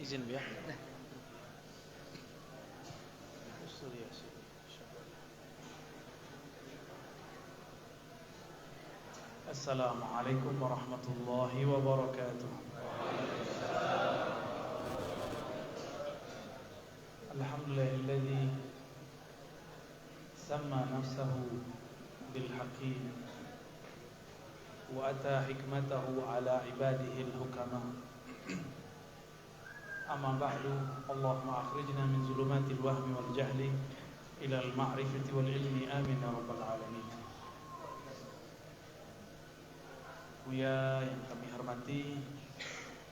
izin ya. Assalamualaikum warahmatullahi wabarakatuh. Alhamdulillahilladzi sama nafsahu bil hakim wa ata hikmatahu ala ibadihi al-hukama. Amma ba'du, Allahumma akhrijna min zulumatil wahmi wal jahli ila al-ma'rifati wal ilmi, amin ya rabbal alamin. Buya yang kami hormati,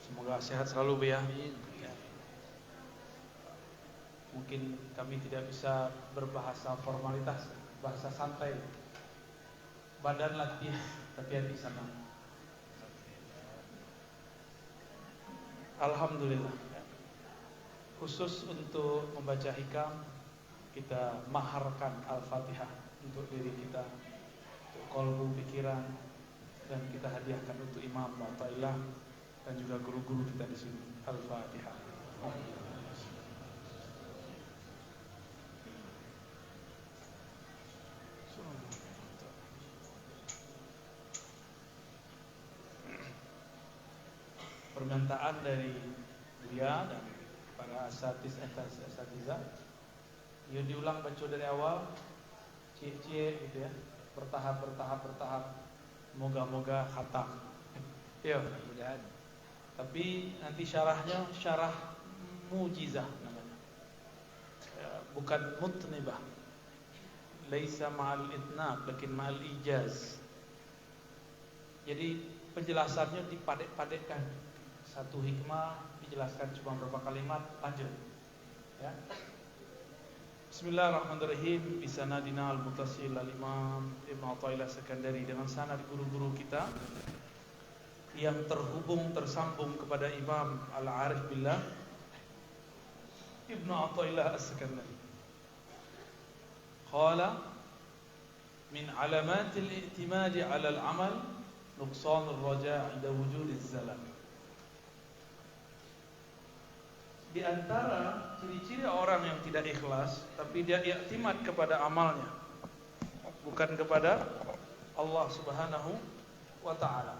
semoga sehat selalu Buya. Mungkin kami tidak bisa berbahasa formalitas, bahasa santai. Badan latih, tapi hati sama. Alhamdulillah. Khusus untuk membaca hikam, kita maharkan Al-Fatihah untuk diri kita, untuk qalbu pikiran, dan kita hadiahkan untuk Imam Mu'ta'ilah dan juga guru-guru kita di sini. Al-Fatihah. Permintaan dari Buya dan para asatidzah, ya diulang baca dari awal, cie gitu ya, bertahap. Moga-moga khatam. Ya, mudah-mudahan. Tapi nanti syarahnya syarah mujizah namanya. Ya, bukan mutnibah. Laisa ma'al itnab, lakin ma'al ijaz. Jadi penjelasannya dipadek-padekkan. Satu hikmah dijelaskan cuma beberapa kalimat, lanjut. Ya. Bismillahirrahmanirrahim. Bisanadina al-muttasil al-Imam Ibnu Athaillah Sekandari, dengan sanad guru-guru kita yang tersambung kepada Imam Al-Arif Billah Ibnu Athaillah As-Sekandari. Qala min alamatil i'timadi 'ala al-'amal nuqsan ar-raja' 'inda wujud az-zalal. Di antara ciri-ciri orang yang tidak ikhlas, tapi dia iktimad kepada amalnya, bukan kepada Allah Subhanahu wa ta'ala.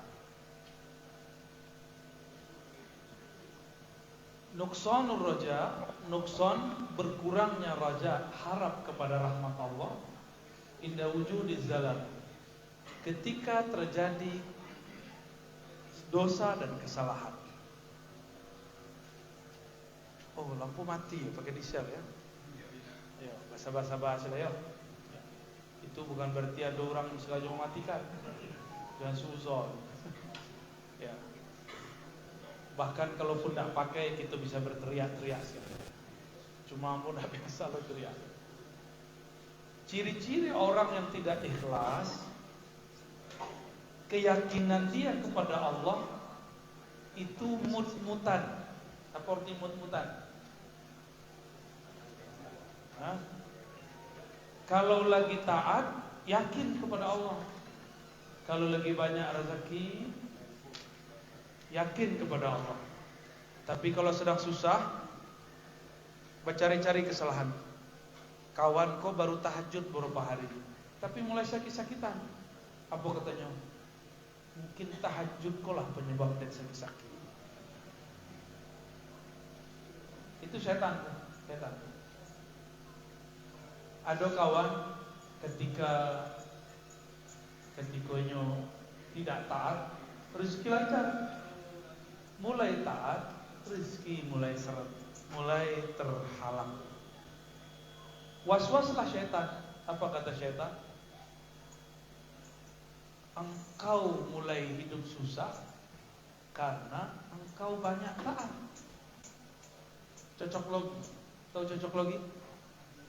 Nuqsanur raja, nuqsan berkurangnya raja, harap kepada rahmat Allah, inda wujudiz zalal, ketika terjadi dosa dan kesalahan. Oh, lampu mati ya, pakai diesel ya. Ya, bahasa lah ya. Itu bukan berarti ada orang yang sengaja mematikan. Jangan suzon. Ya. Bahkan kalaupun tidak pakai, kita bisa berteriak-teriak sekali. Cuma mudah biasa lo teriak. Ciri-ciri orang yang tidak ikhlas, keyakinan dia kepada Allah itu mut-mutan. Apa arti mut-mutan? Kalau lagi taat, yakin kepada Allah. Kalau lagi banyak rezeki, yakin kepada Allah. Tapi kalau sedang susah, bercari-cari kesalahan. Kawan kau baru tahajud beberapa hari, tapi mulai sakit-sakitan. Apa katanya? Mungkin tahajud kau lah penyebab dan sakit-sakit. Itu setan. Ada kawan ketikanya tidak taat, rezeki lancar. Mulai taat, rezeki mulai seret, mulai terhalang. Was-waslah setan. Apa kata setan? Engkau mulai hidup susah karena engkau banyak taat. Cocok logi. Tahu cocok logi?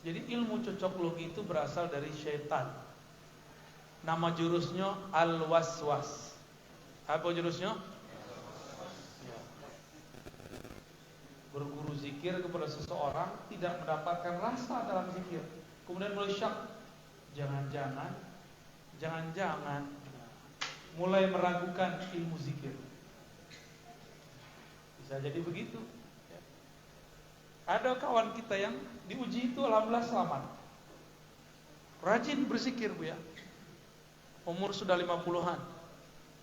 Jadi ilmu cocok logi itu berasal dari syaitan. Nama jurusnya al-waswas. Apa jurusnya? Ya. Berguru zikir kepada seseorang tidak mendapatkan rasa dalam zikir, kemudian mulai syak. Jangan-jangan mulai meragukan ilmu zikir. Bisa jadi begitu. Ada kawan kita yang diuji itu alhamdulillah selamat. Rajin berzikir Bu ya. Umur sudah 50-an.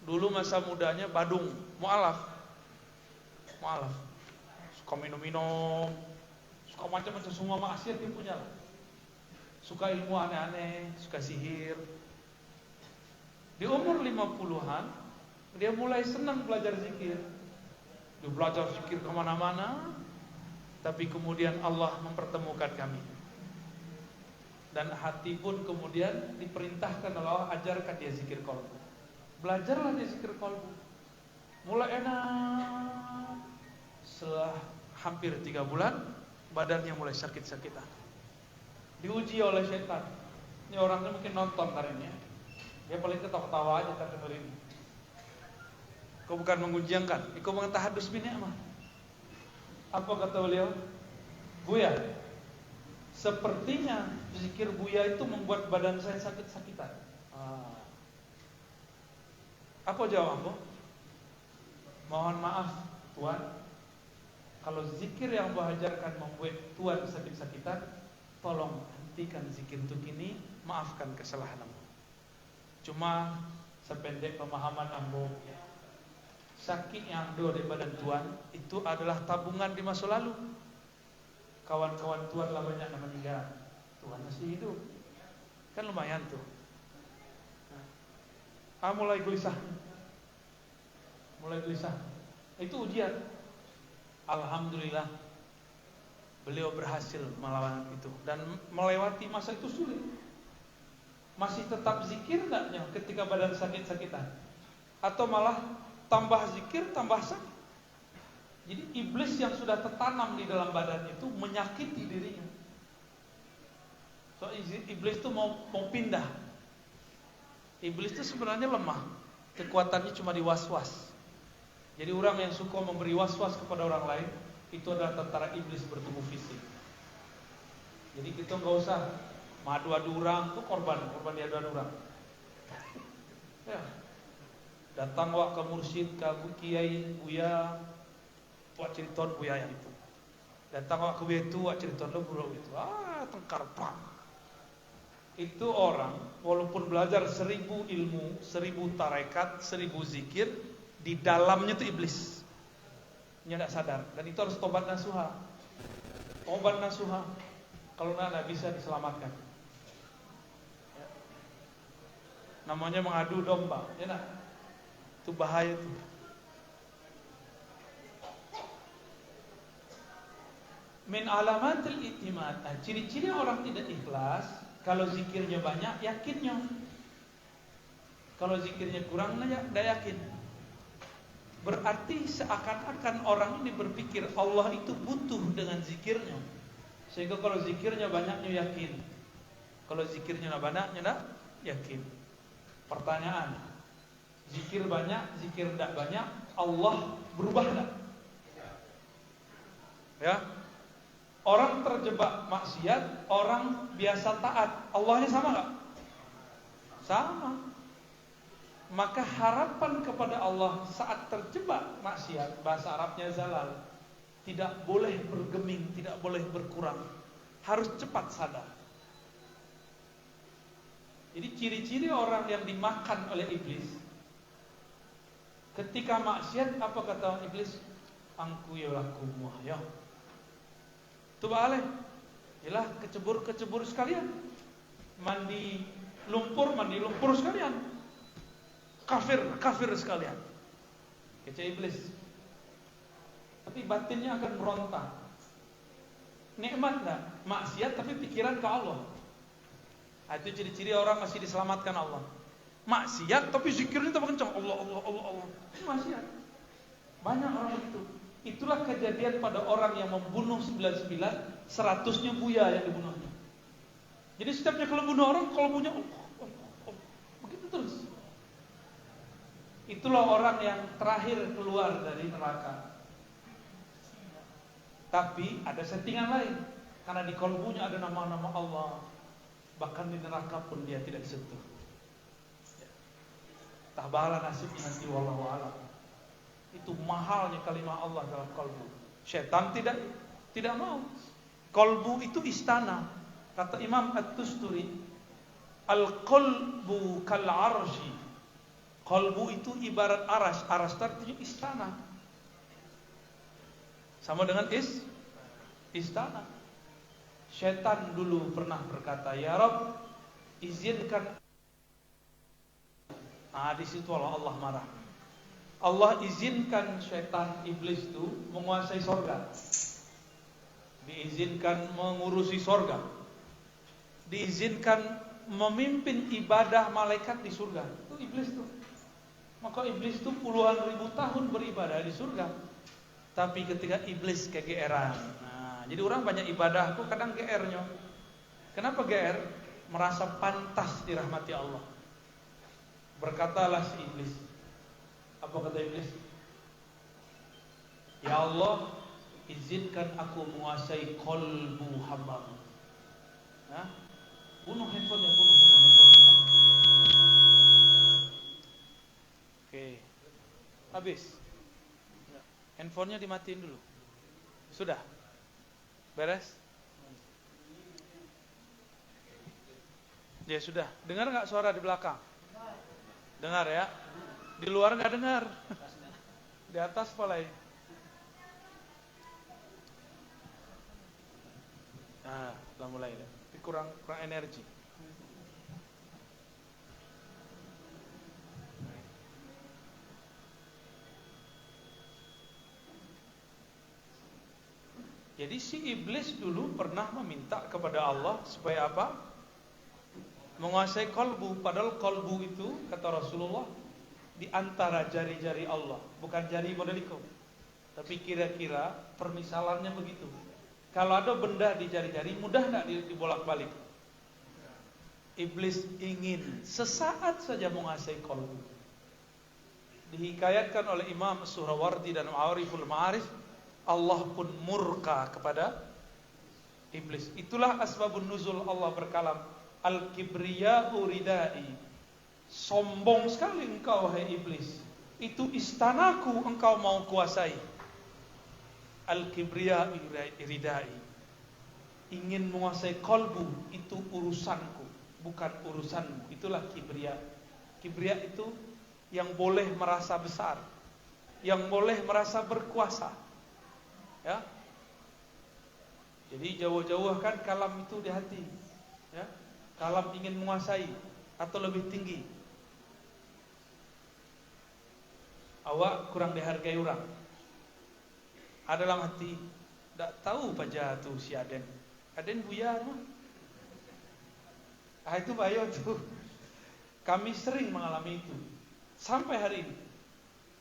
Dulu masa mudanya badung, mualaf. Suka minum-minum, suka macam-macam, semua maksiat dia punya lah. Suka ilmu aneh-aneh, suka sihir. Di umur 50-an dia mulai senang belajar zikir. Dia belajar zikir kemana-mana. Tapi kemudian Allah mempertemukan kami. Dan hati pun kemudian diperintahkan oleh Allah, ajarkan dia zikir qalbu. Belajarlah dia zikir qalbu. Mulai enak. Setelah hampir 3 bulan, badannya mulai sakit-sakitan. Diuji oleh setan. Ini orangnya mungkin nonton hari ini ya. Dia paling ketawa-ketawa aja terdengar ini. Kau bukan mengujiankan, kau mengtahadus bin ni'mah. Apa kata beliau? Buya, sepertinya zikir Buya itu membuat badan saya sakit-sakitan. Apa jawabmu? Mohon maaf Tuan, kalau zikir yang Buya ajarkan membuat Tuan sakit-sakitan, tolong hentikan zikir untuk ini, maafkan kesalahan Ambo. Cuma sependek pemahaman Ambo, sakit yang ada di badan Tuan itu adalah tabungan di masa lalu. Kawan-kawan Tuan lah banyak yang meninggal, Tuan masih hidup, kan lumayan tuh. Mulai gelisah. Itu ujian. Alhamdulillah beliau berhasil melawan itu dan melewati masa itu sulit. Masih tetap zikir enggaknya ketika badan sakit-sakitan? Atau malah tambah zikir, tambah sakit? Jadi iblis yang sudah tertanam di dalam badan itu menyakiti dirinya. So iblis itu mau pindah. Iblis itu sebenarnya lemah. Kekuatannya cuma di was-was. Jadi orang yang suka memberi was-was kepada orang lain, itu adalah tentara iblis bertubuh fisik. Jadi kita nggak usah madu-adu orang, itu korban diadu-adu orang. Ya. Datang wak ke mursyid, ke kiai, buya, wak ceriton buya yang itu. Datang wak ke betu, wak ceriton lo bro itu. Tengkar pak. Itu orang walaupun belajar 1000 ilmu, 1000 tarekat, 1000 zikir, di dalamnya itu iblis. Dia tidak sadar. Dan itu harus tobat nasuha. Tobat nasuha. Kalau tidak bisa diselamatkan. Ya. Namanya mengadu domba. Ya nak? Itu bahaya itu. Min alamatil i'timad. Ciri-ciri orang tidak ikhlas, kalau zikirnya banyak, yakinnya. Kalau zikirnya kurang, tidak yakin. Berarti seakan-akan orang ini berpikir Allah itu butuh dengan zikirnya. Sehingga kalau zikirnya banyaknya yakin. Kalau zikirnya banyaknya tidak yakin. Pertanyaan, zikir banyak, zikir tidak banyak, Allah berubah tidak? Ya. Orang terjebak maksiat, orang biasa taat, Allahnya sama enggak? Sama. Maka harapan kepada Allah saat terjebak maksiat, bahasa Arabnya zalal, tidak boleh bergeming, tidak boleh berkurang, harus cepat sadar. Jadi ciri-ciri orang yang dimakan oleh iblis, ketika maksiat, apa kata iblis? Angku yalakum wahya. Itu balik, ialah kecebur sekalian, mandi lumpur sekalian. Kafir sekalian. Kecil iblis. Tapi batinnya akan meronta. Nikmat enggak? Maksiat tapi pikiran ke Allah. Itu ciri-ciri orang masih diselamatkan Allah. Maksiat tapi zikirnya tambah kencang. Allah. Itu maksiat. Banyak orang itu. Itulah kejadian pada orang yang membunuh 99, 100-nya buya yang dibunuhnya. Jadi setiapnya kalau bunuh orang, kalau punya Allah. Begitu terus. Itulah orang yang terakhir keluar dari neraka. Tapi ada settingan lain. Karena di kalbunya ada nama-nama Allah. Bahkan di neraka pun dia tidak disentuh. Tabahlah nasibnya nanti wallahu a'lam. Itu mahalnya kalimat Allah dalam kalbu. Syaitan tidak. Tidak mau. Kolbu itu istana. Kata Imam At-Tusturi, al-qalbu kal arsy. Kolbu itu ibarat aras. Aras itu artinya istana. Sama dengan istana. Syaitan dulu pernah berkata, ya Rabb, izinkan. Di situ Allah marah. Allah izinkan syaitan, iblis itu menguasai sorga. Diizinkan mengurusi sorga. Diizinkan memimpin ibadah malaikat di surga. Itu iblis tuh. Maka iblis itu puluhan ribu tahun beribadah di surga. Tapi ketika iblis kegeeran. Jadi orang banyak ibadah tuh kadang GR-nya. Kenapa GR? Merasa pantas dirahmati Allah. Berkatalah si iblis. Apa kata iblis? Ya Allah, izinkan aku menguasai kolbu hamba-Mu. Bunuh handphonenya, bunuh handphonenya. Oke. Habis. Handphonenya dimatiin dulu. Sudah. Beres? Ya sudah. Dengar nggak suara di belakang? Dengar ya. Di luar nggak dengar. Di atas mulai. Udah mulai. Tapi kurang energi. Jadi si iblis dulu pernah meminta kepada Allah supaya apa? Menguasai kolbu. Padahal kolbu itu, kata Rasulullah, di antara jari-jari Allah. Bukan jari modeliko. Tapi kira-kira permisalannya begitu. Kalau ada benda di jari-jari, mudah gak dibolak-balik? Iblis ingin sesaat saja menguasai kolbu. Dihikayatkan oleh Imam Suhrawardi dan Ma'ariful Ma'arif, Allah pun murka kepada iblis. Itulah asbabun nuzul Allah berkalam, al-kibriya'u ridai. Sombong sekali engkau wahai iblis. Itu istanaku engkau mau kuasai. Al-kibriya'u ridai. Ingin menguasai kolbu, itu urusanku, bukan urusanmu. Itulah kibriya. Kibriya itu yang boleh merasa besar, yang boleh merasa berkuasa. Ya, jadi jauh-jauh kan kalam itu di hati. Ya, kalam ingin menguasai atau lebih tinggi. Awak kurang dihargai orang. Ada dalam hati, tak tahu paja tu si Aden. Aden buyar mah. Itu bahaya tuh. Kami sering mengalami itu sampai hari ini.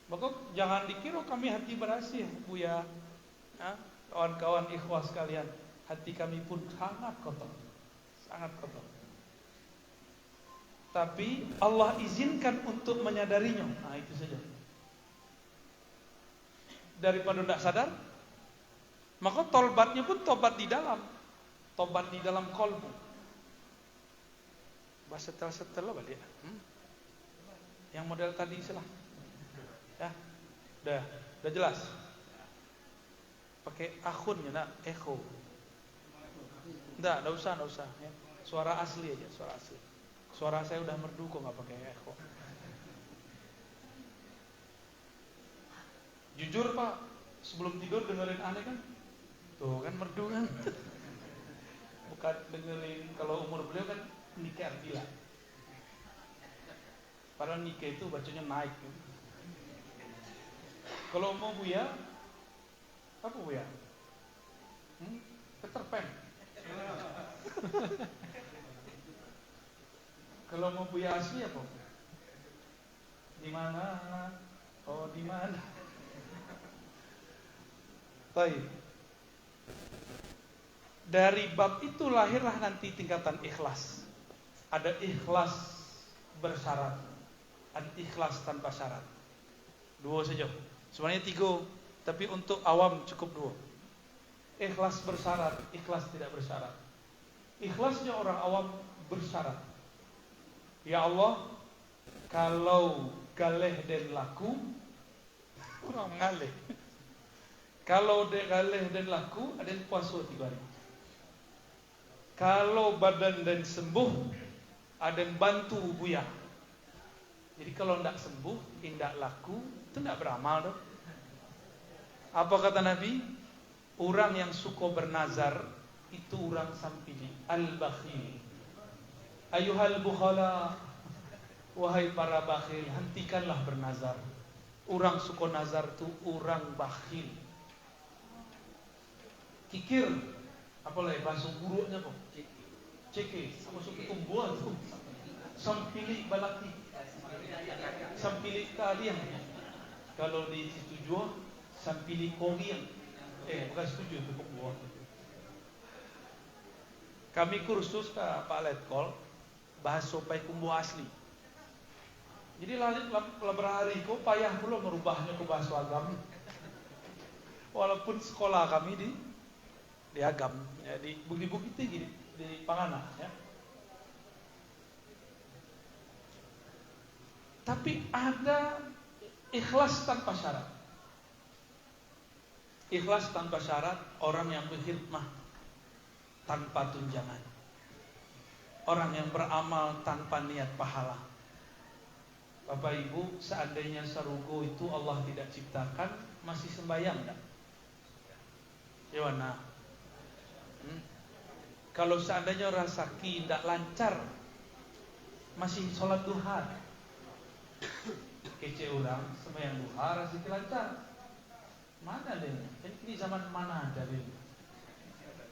Maka jangan dikira kami hati bersih, Buya. Kawan-kawan ikhwah sekalian, hati kami pun sangat kotor. Sangat kotor. Tapi Allah izinkan untuk menyadarinya. Itu saja. Daripada tidak sadar, maka taubatnya pun tobat di dalam. Tobat di dalam kolbu. Bahasa setel balik. Yang model tadi salah. Ya. Udah jelas. Pakai akhun ya nak, echo. Enggak usah ya. Suara asli aja, suara asli. Suara saya udah merdu kok enggak pakai echo. Jujur Pak, sebelum tidur dengerin aneh kan? Tuh kan merdu kan? Bukan dengerin, kalau umur beliau kan nikah gila. Padahal nikah itu bacanya naik. Kan? Kalau mau Buya, apa Buya? Peter Pan. Kalau mau Buya asli apa? Di mana? Oh, di mana? Baik. Dari bab itu lahirlah nanti tingkatan ikhlas. Ada ikhlas bersyarat, ada ikhlas tanpa syarat. Dua saja. Sebenarnya tiga, tapi untuk awam cukup dua. Ikhlas bersyarat, ikhlas tidak bersyarat. Ikhlasnya orang awam bersyarat. Ya Allah, kalau galeh dan laku, kurang ngaleh. Kalau dek galeh dan laku, ada yang puasa 3 hari. Kalau badan dan sembuh, ada yang bantu buya. Jadi kalau tidak sembuh, tidak laku, itu tidak beramal dong. Apa kata Nabi? Orang yang suka bernazar itu orang sampili, al-bakhil. Ayuhal bukhala, wahai para bakhil, hentikanlah bernazar. Orang suka nazar itu orang bakhil. Kikir, apalagi bahasa buruknya kok? Ceke, sama suka tumbuhan tuh. Sampili balaki, sampili kalian. Kalau di situ juga, sampili korian. Bukan setuju itu buah. Kami kursus ke Pak Letkol bahas sopai kumbu asli. Jadi beberapa hari kok payah pula merubahnya ke bahasa agam. Walaupun sekolah kami di agam, ya, di bukti-bukti gini di Pangana, ya. Tapi ada ikhlas tanpa syarat. Ikhlas tanpa syarat, orang yang berkhidmah tanpa tunjangan. Orang yang beramal tanpa niat pahala. Bapak Ibu, seandainya sarugo itu Allah tidak ciptakan, masih sembahyang enggak? Yowana. Kalau seandainya orang sakit tidak lancar, masih sholat duha. Kece orang sembahyang duha masih lancar. Mana dalilnya? Ini zaman mana dalilnya?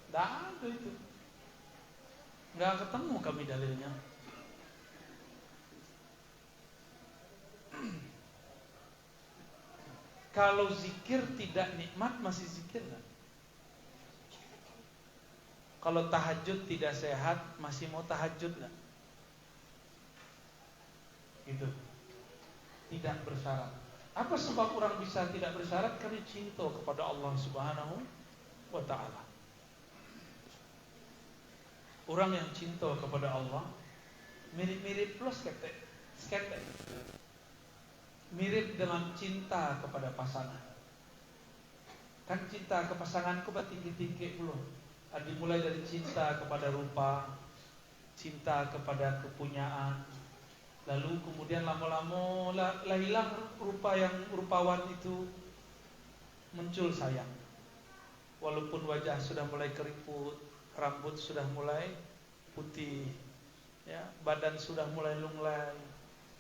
Tidak ada itu. Nggak ketemu kami dalilnya. Kalau zikir tidak nikmat, masih zikir nggak? Kalau tahajud tidak sehat, masih mau tahajud nggak? Gitu. Tidak bersyarat. Apa sebab orang bisa tidak bersyarat? Karena cinta kepada Allah Subhanahu wa ta'ala. Orang yang cinta kepada Allah mirip-mirip plus sketek. Mirip dengan cinta kepada pasangan. Kan cinta ke pasangan ku tinggi-tinggi dulu. Dimulai dari cinta kepada rupa, cinta kepada kepunyaan. Lalu kemudian lama-lama lah hilang rupa yang rupawan itu, muncul sayang. Walaupun wajah sudah mulai keriput, rambut sudah mulai putih, ya, badan sudah mulai lunglai,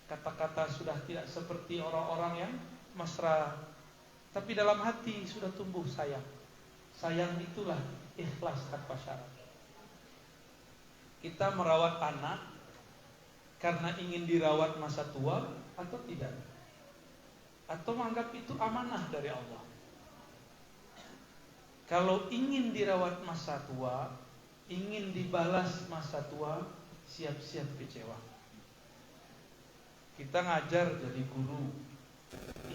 kata-kata sudah tidak seperti orang-orang yang mesra, tapi dalam hati sudah tumbuh sayang. Sayang itulah ikhlas tanpa syarat. Kita merawat anak karena ingin dirawat masa tua atau tidak? Atau menganggap itu amanah dari Allah? Kalau ingin dirawat masa tua, ingin dibalas masa tua, siap-siap kecewa. Kita ngajar jadi guru,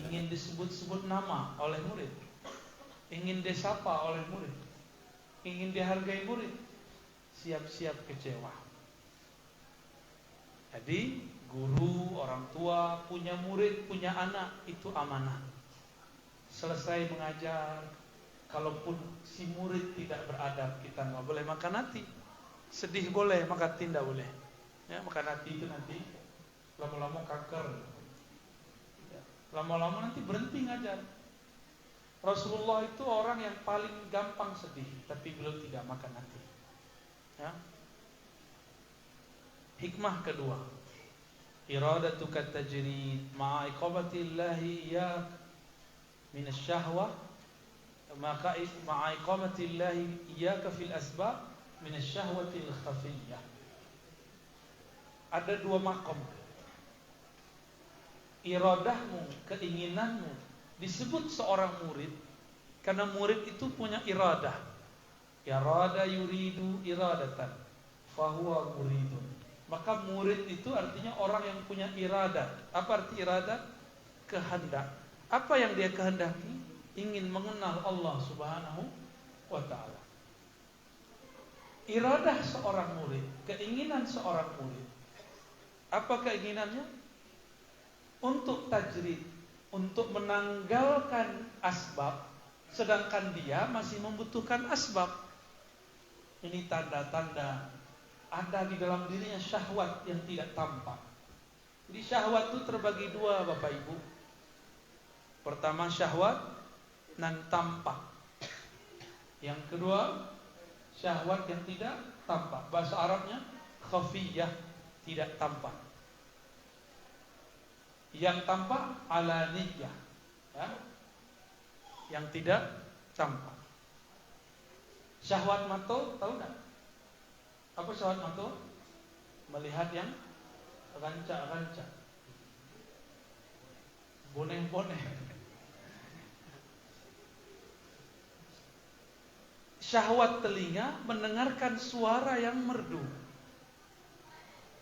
ingin disebut-sebut nama oleh murid, ingin disapa oleh murid, ingin dihargai murid, siap-siap kecewa. Jadi guru, orang tua, punya murid, punya anak, itu amanah. Selesai mengajar, kalaupun si murid tidak beradab, kita nggak boleh makan hati. Sedih boleh, makan hati tidak boleh. Ya, makan hati itu nanti lama-lama kanker. Ya, lama-lama nanti berhenti ngajar. Rasulullah itu orang yang paling gampang sedih, tapi beliau tidak makan hati. Ya. Hikmah kedua, iradatuka tajrid ma'a iqamatillahi iyyak min asy-syahwah, maka ma'a iqamatillahi iyyaka fil asbab min asy-syahwatil khafiyyah. Ada dua makom. Iradahmu, keinginanmu disebut seorang murid karena murid itu punya iradah. Irada yuridu iradatan fahuwa muridun. Maka murid itu artinya orang yang punya iradah. Apa arti iradah? Kehendak. Apa yang dia kehendaki? Ingin mengenal Allah Subhanahu wa ta'ala. Iradah seorang murid, keinginan seorang murid. Apa keinginannya? Untuk tajrid, untuk menanggalkan asbab sedangkan dia masih membutuhkan asbab. Ini tanda-tanda ada di dalam dirinya syahwat yang tidak tampak. Jadi syahwat itu terbagi dua, Bapak Ibu. Pertama syahwat nan tampak. Yang kedua syahwat yang tidak tampak. Bahasa Arabnya khafiyah, tidak tampak. Yang tampak alaniyah, ya. Yang tidak tampak. Syahwat mata, tahu enggak? Apa syahwat mata? Melihat yang rancak-rancak, boneh-boneh. Syahwat telinga mendengarkan suara yang merdu.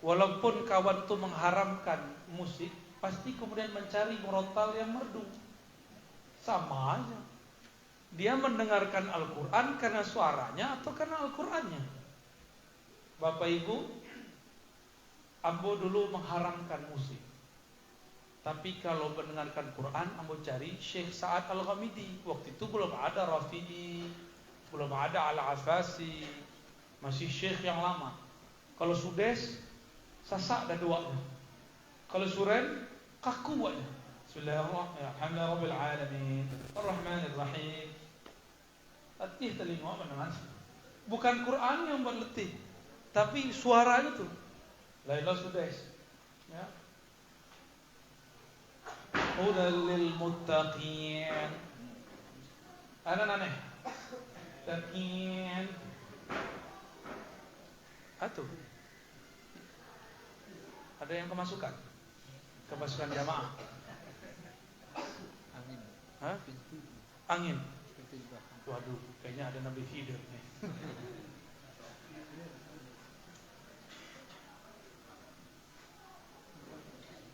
Walaupun kawan itu mengharamkan musik, pasti kemudian mencari murotal yang merdu. Sama aja. Dia mendengarkan Al-Quran karena suaranya atau karena Al-Qurannya. Bapak Ibu, ambo dulu mengharamkan musik. Tapi kalau mendengarkan Quran, ambo cari Syekh Sa'ad Al-Ghamidi. Waktu itu belum ada Rafi'i, belum ada Al-Afasi, masih Syekh yang lama. Kalau Sudes, sasak dah duanya. Kalau Suren, kaku buatnya. Bismillahirrahmanirrahim. Alhamdulillah alamin. Ar-Rahmanir-Rahim. Letih telinga benar. Bukan Quran yang buat letih, tapi suaranya tuh. Laila Sudes. Ya. Hudal lil muttaqin. Aneh. Taqin. Atuh. Ada yang kemasukan? Kemasukan jamaah. Angin. Hah? Angin. Waduh, kayaknya ada Nabi Khidir nih.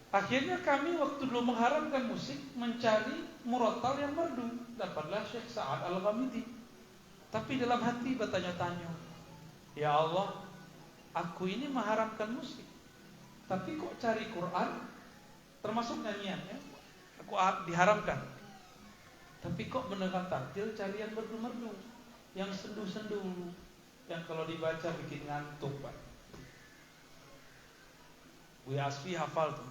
Akhirnya kami waktu dulu mengharamkan musik mencari murotal yang merdu. Dapatlah Syekh Sa'ad Al-Ghamidi. Tapi dalam hati bertanya-tanya, ya Allah, aku ini mengharamkan musik, tapi kok cari Quran, termasuk nyanyian ya, aku diharamkan. Tapi kok mendengar takjil cari yang merdu-merdu, yang sendu-sendu, yang kalau dibaca bikin ngantuk, Pak. Buya Asfi hafal tuh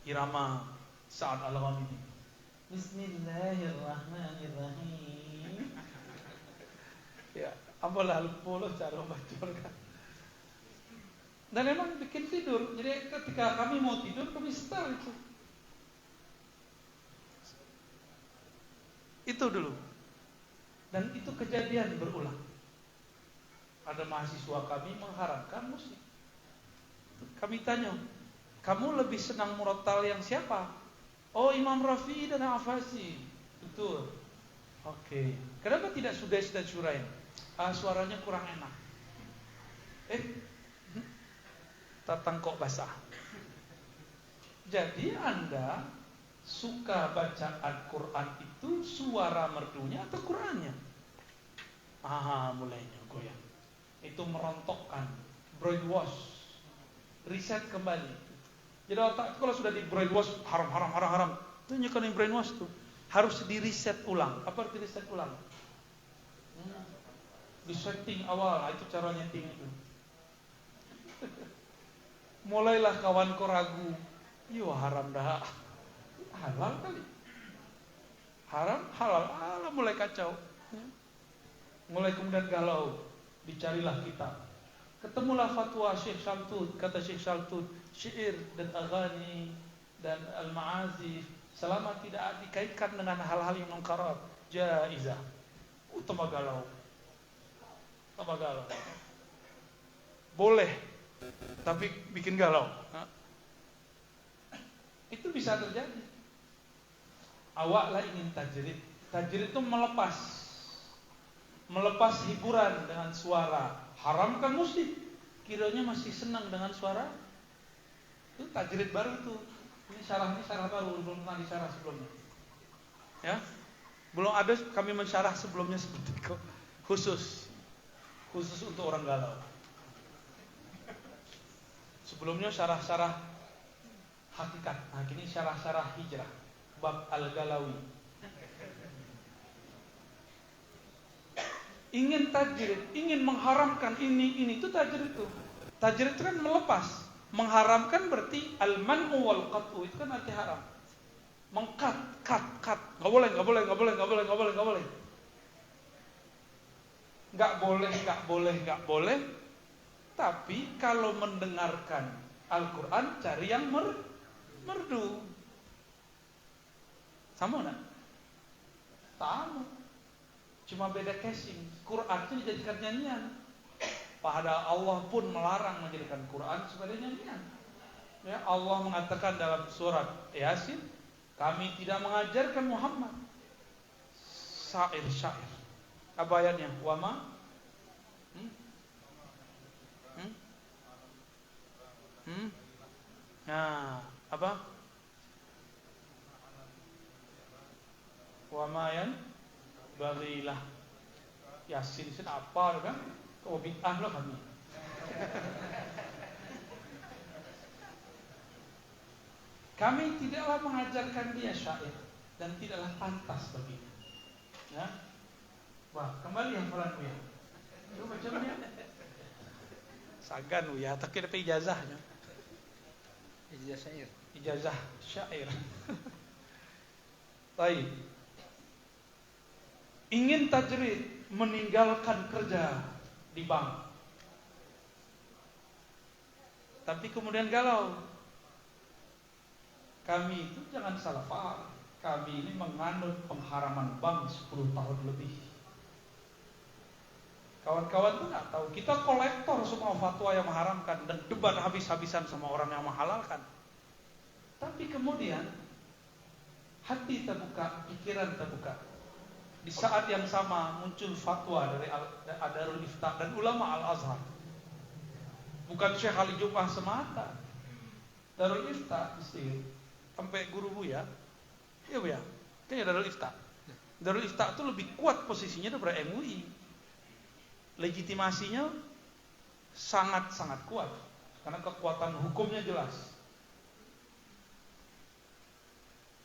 irama Sa'ad Al-Ghamidi. Bismillahirrahmanirrahim. Ya, apalah lupa cara baca kan. Dan memang bikin tidur. Jadi ketika kami mau tidur kami setel itu. Itu dulu. Dan itu kejadian berulang. Ada mahasiswa kami mengharamkan musik. Kami tanya, kamu lebih senang murotal yang siapa? Oh, Imam Rafi'i dan Afasi. Betul. Oke. Kenapa tidak Sudais dan Syurain? Suaranya kurang enak. Tatang kok basah. Jadi Anda suka baca Al-Quran itu suara merdunya atau Qurannya? Mulainya goyang. Itu merontokkan, brainwash, riset kembali. Jadi otak kalau sudah di brainwash haram. Itu nyekanin brainwash tuh harus di reset ulang. Apa arti reset ulang? Di setting awal, itu cara nyeting itu. Mulailah kawanku ragu, yo haram dah, halal kali, haram halal, mulai kacau, mulai kemudian galau, dicarilah kitab, ketemulah fatwa Syekh Shaltut, kata Syekh Shaltut, syair dan aghani dan al-ma'azif selama tidak dikaitkan dengan hal-hal yang mungkarat, jaizah, tambah galau. Boleh, tapi bikin galau. Itu bisa terjadi. Awaklah ingin tajrid. Tajrid itu melepas hiburan dengan suara. Haramkan musik, kiranya masih senang dengan suara. Itu tajrid baru itu. Ini syarah baru, belum pernah disyarah sebelumnya. Ya, belum ada kami mensyarah sebelumnya seperti itu. Khusus untuk orang galau. Sebelumnya syarah-syarah hakikat. Nah, ini syarah-syarah hijrah bab Al-Galawi. ingin tajrid, ingin mengharamkan ini itu tajrid itu. Tajrid itu kan melepas. Mengharamkan berarti al-man'u wal qat'u, itu kan arti haram. Mengkat, cut. Enggak boleh. Enggak boleh. Tapi kalau mendengarkan Al-Qur'an cari yang merdu. Sama enggak? Sama. Cuma beda casing. Quran itu dijadikan nyanyian. Padahal Allah pun melarang menjadikan Quran sebagai nyanyian. Ya, Allah mengatakan dalam surat Yasin, kami tidak mengajarkan Muhammad syair. Apa ayatnya? Wama Nah, apa? Wamayan bagilah. Yasin apa kan? Oh, bid'ah loh kami. Kami tidaklah mengajarkan dia syair dan tidaklah pantas baginya. Ya. Wah, kembali hafalan Uya. Itu macamnya. Sagan Uya, tapi dapat ijazahnya. Ijazah syair. Baik. Ingin tajrid, meninggalkan kerja di bank. Tapi kemudian galau. Kami itu jangan salah paham. Kami ini menganut pengharaman bank 10 tahun lebih. Kawan-kawan tuh nggak tahu. Kita kolektor semua fatwa yang mengharamkan dan debat habis-habisan sama orang yang menghalalkan. Tapi kemudian hati terbuka, pikiran terbuka. Di saat yang sama muncul fatwa dari Darul Ifta dan ulama Al-Azhar. Bukan Syekh Ali Jum'ah semata. Darul Ifta mesti sampai guru Buya. Iya Buya. Kayaknya Darul Ifta. Darul Ifta itu lebih kuat posisinya daripada MUI. Legitimasinya sangat-sangat kuat karena kekuatan hukumnya jelas.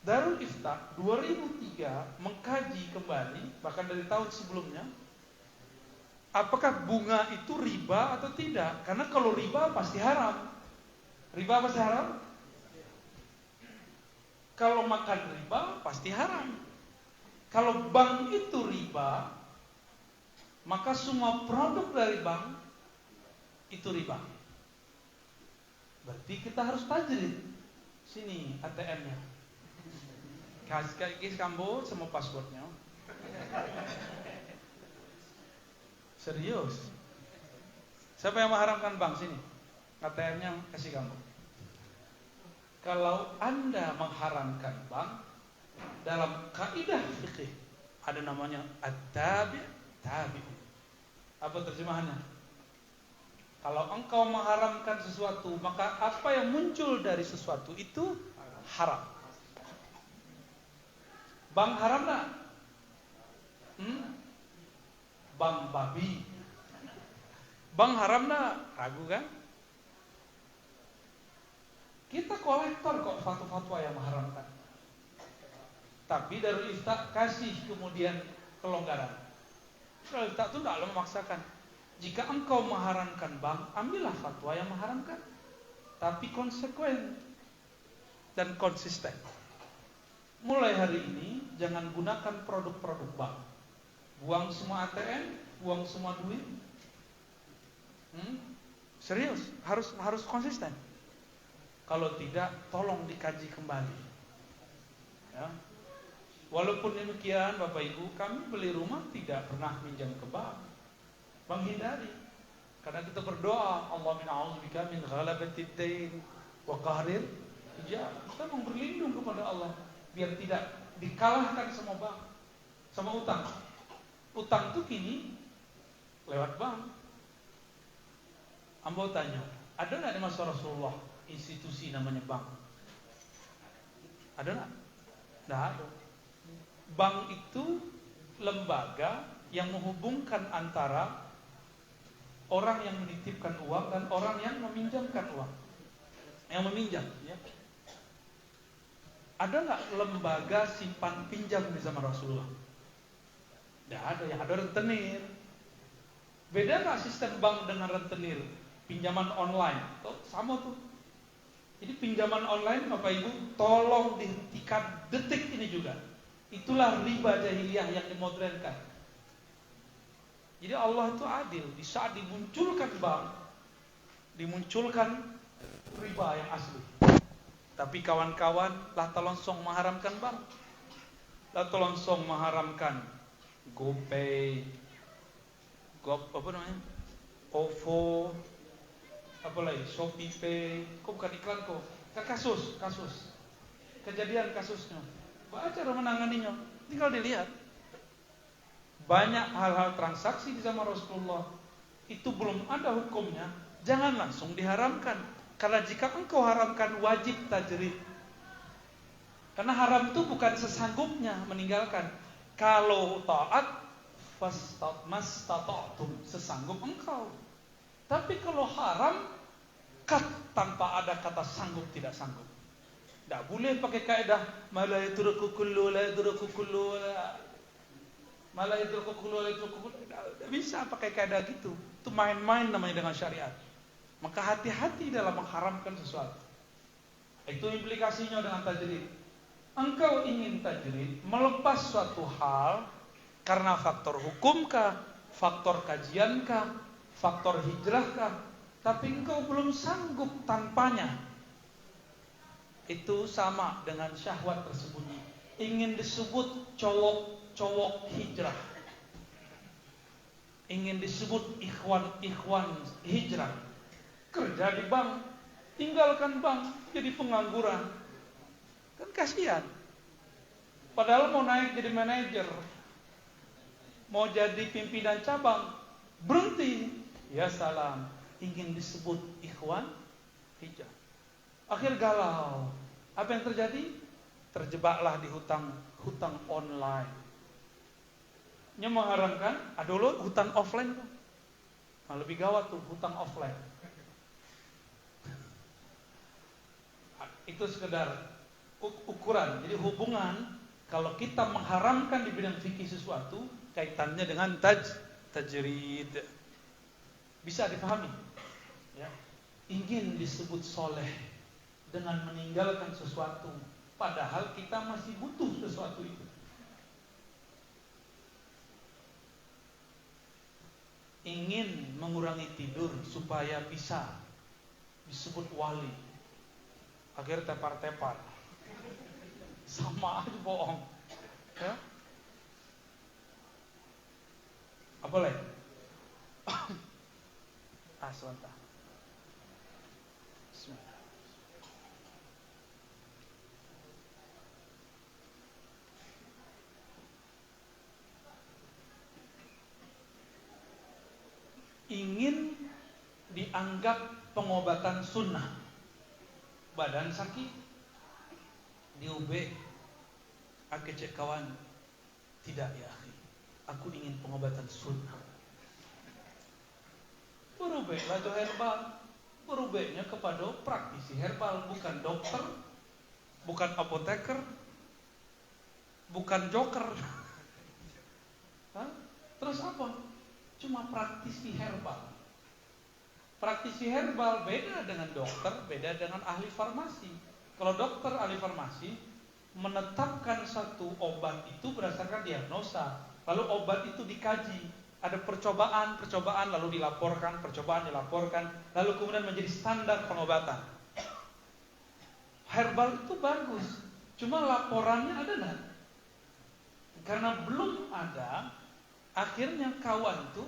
Darul Ifta 2003 mengkaji kembali, bahkan dari tahun sebelumnya, apakah bunga itu riba atau tidak? Karena kalau riba pasti haram. Riba pasti haram? Kalau makan riba pasti haram. Kalau bank itu riba, maka semua produk dari bank itu riba. Berarti kita harus tajrid. Sini ATM-nya. Kasih kambo sama passwordnya. Serius. Siapa yang mengharamkan bank sini? ATM-nya kasih kambo. Kalau Anda mengharamkan bank, dalam kaidah fikih ada namanya at-tabi' tabi'un. Apa terjemahannya? Kalau engkau mengharamkan sesuatu, maka apa yang muncul dari sesuatu itu haram. Bang haram tak? Bang babi. Bang haram tak? Ragu kan? Kita kolektor kok fatwa-fatwa yang mengharamkan. Tapi Darul Ifta kasih kemudian kelonggaran. Darul Ifta itu tidak memaksakan. Jika engkau mengharamkan bank, ambillah fatwa yang mengharamkan. Tapi konsekuen dan konsisten. Mulai hari ini jangan gunakan produk-produk bank. Buang semua ATM, buang semua duit. Serius, harus konsisten. Kalau tidak, tolong dikaji kembali. Ya. Walaupun demikian, Bapak Ibu, kami beli rumah tidak pernah minjam ke bank. Menghindari. Karena kita berdoa, Allah min a'udzubika min ghalabatid dain wa qahrir hijab. Kita mau berlindung kepada Allah biar tidak dikalahkan sama bank, sama utang. Utang itu kini lewat bank. Ambo tanya, ada nggak di masa Rasulullah institusi namanya bank? Ada nggak? Nggak ada. Bank itu lembaga yang menghubungkan antara orang yang menitipkan uang dan orang yang meminjamkan uang, yang meminjam. Ya. Ada nggak lembaga simpan pinjam di zaman Rasulullah? Tidak ada. Yang ada rentenir. Beda nggak sistem bank dengan rentenir? Pinjaman online, sama tuh. Jadi pinjaman online Bapak Ibu tolong dihentikan detik ini juga. Itulah riba jahiliyah yang dimodernkan. Jadi Allah itu adil. Di saat dimunculkan bank, dimunculkan riba yang asli. Tapi kawan-kawan lah tolong mengharamkan bank. Lah tolong mengharamkan GoPay, OVO, apa lagi, Shopee Pay. Kok bukan iklan kok? Kasus. Kejadian kasusnya. Baca menanganinya. Tinggal dilihat. Banyak hal-hal transaksi di zaman Rasulullah itu belum ada hukumnya. Jangan langsung diharamkan. Karena jika engkau haramkan wajib tajrid. Karena haram itu bukan sesanggupnya meninggalkan. Kalau taat mastata'tum, sesanggup engkau. Tapi kalau haram tanpa ada kata sanggup, tidak sanggup. Tidak boleh pakai kaidah la yadruku kullu la yadruku kullu la yadruku kullu la yadruku kullu. Tidak bisa pakai kaidah gitu. Itu main-main namanya dengan syariat. Maka hati-hati dalam mengharamkan sesuatu. Itu implikasinya dengan tajrid. Engkau ingin tajrid, melepas suatu hal karena faktor hukumkah, faktor kajiankah, faktor hijrahkah, tapi engkau belum sanggup tanpanya. Itu sama dengan syahwat tersembunyi. Ingin disebut cowok hijrah, ingin disebut ikhwan hijrah, kerja di bank, tinggalkan bank, jadi pengangguran, kan kasihan. Padahal mau naik jadi manajer, mau jadi pimpinan cabang, berhenti. Ya salam, ingin disebut ikhwan hijrah, akhir galau. Apa yang terjadi? Terjebaklah di hutang online. Nya mengharamkan, ada dulu hutang offline tuh. Nah, lebih gawat tuh hutang offline. Itu sekedar ukuran. Jadi hubungan kalau kita mengharamkan di bidang fikih sesuatu, kaitannya dengan tajrid. Bisa dipahami? Ya. Ingin disebut soleh dengan meninggalkan sesuatu, padahal kita masih butuh sesuatu itu. Ingin mengurangi tidur supaya bisa disebut wali, akhir tepar-tepar, sama aja bohong. Ya? Apa lagi? Sebentar. Bismillah. Ingin dianggap pengobatan sunnah, badan sakit, diUB, aku cek kawan, tidak ya akhi, aku ingin pengobatan sunnah. Berubahlah itu herbal, berubahnya kepada praktisi herbal, bukan dokter, bukan apoteker, bukan joker. Terus apa? Cuma praktisi herbal. Praktisi herbal beda dengan dokter, beda dengan ahli farmasi. Kalau dokter ahli farmasi menetapkan satu obat itu berdasarkan diagnosa, lalu obat itu dikaji, ada percobaan, lalu dilaporkan, lalu kemudian menjadi standar pengobatan. Herbal itu bagus, cuma laporannya ada nggak? Karena belum ada, akhirnya kawan itu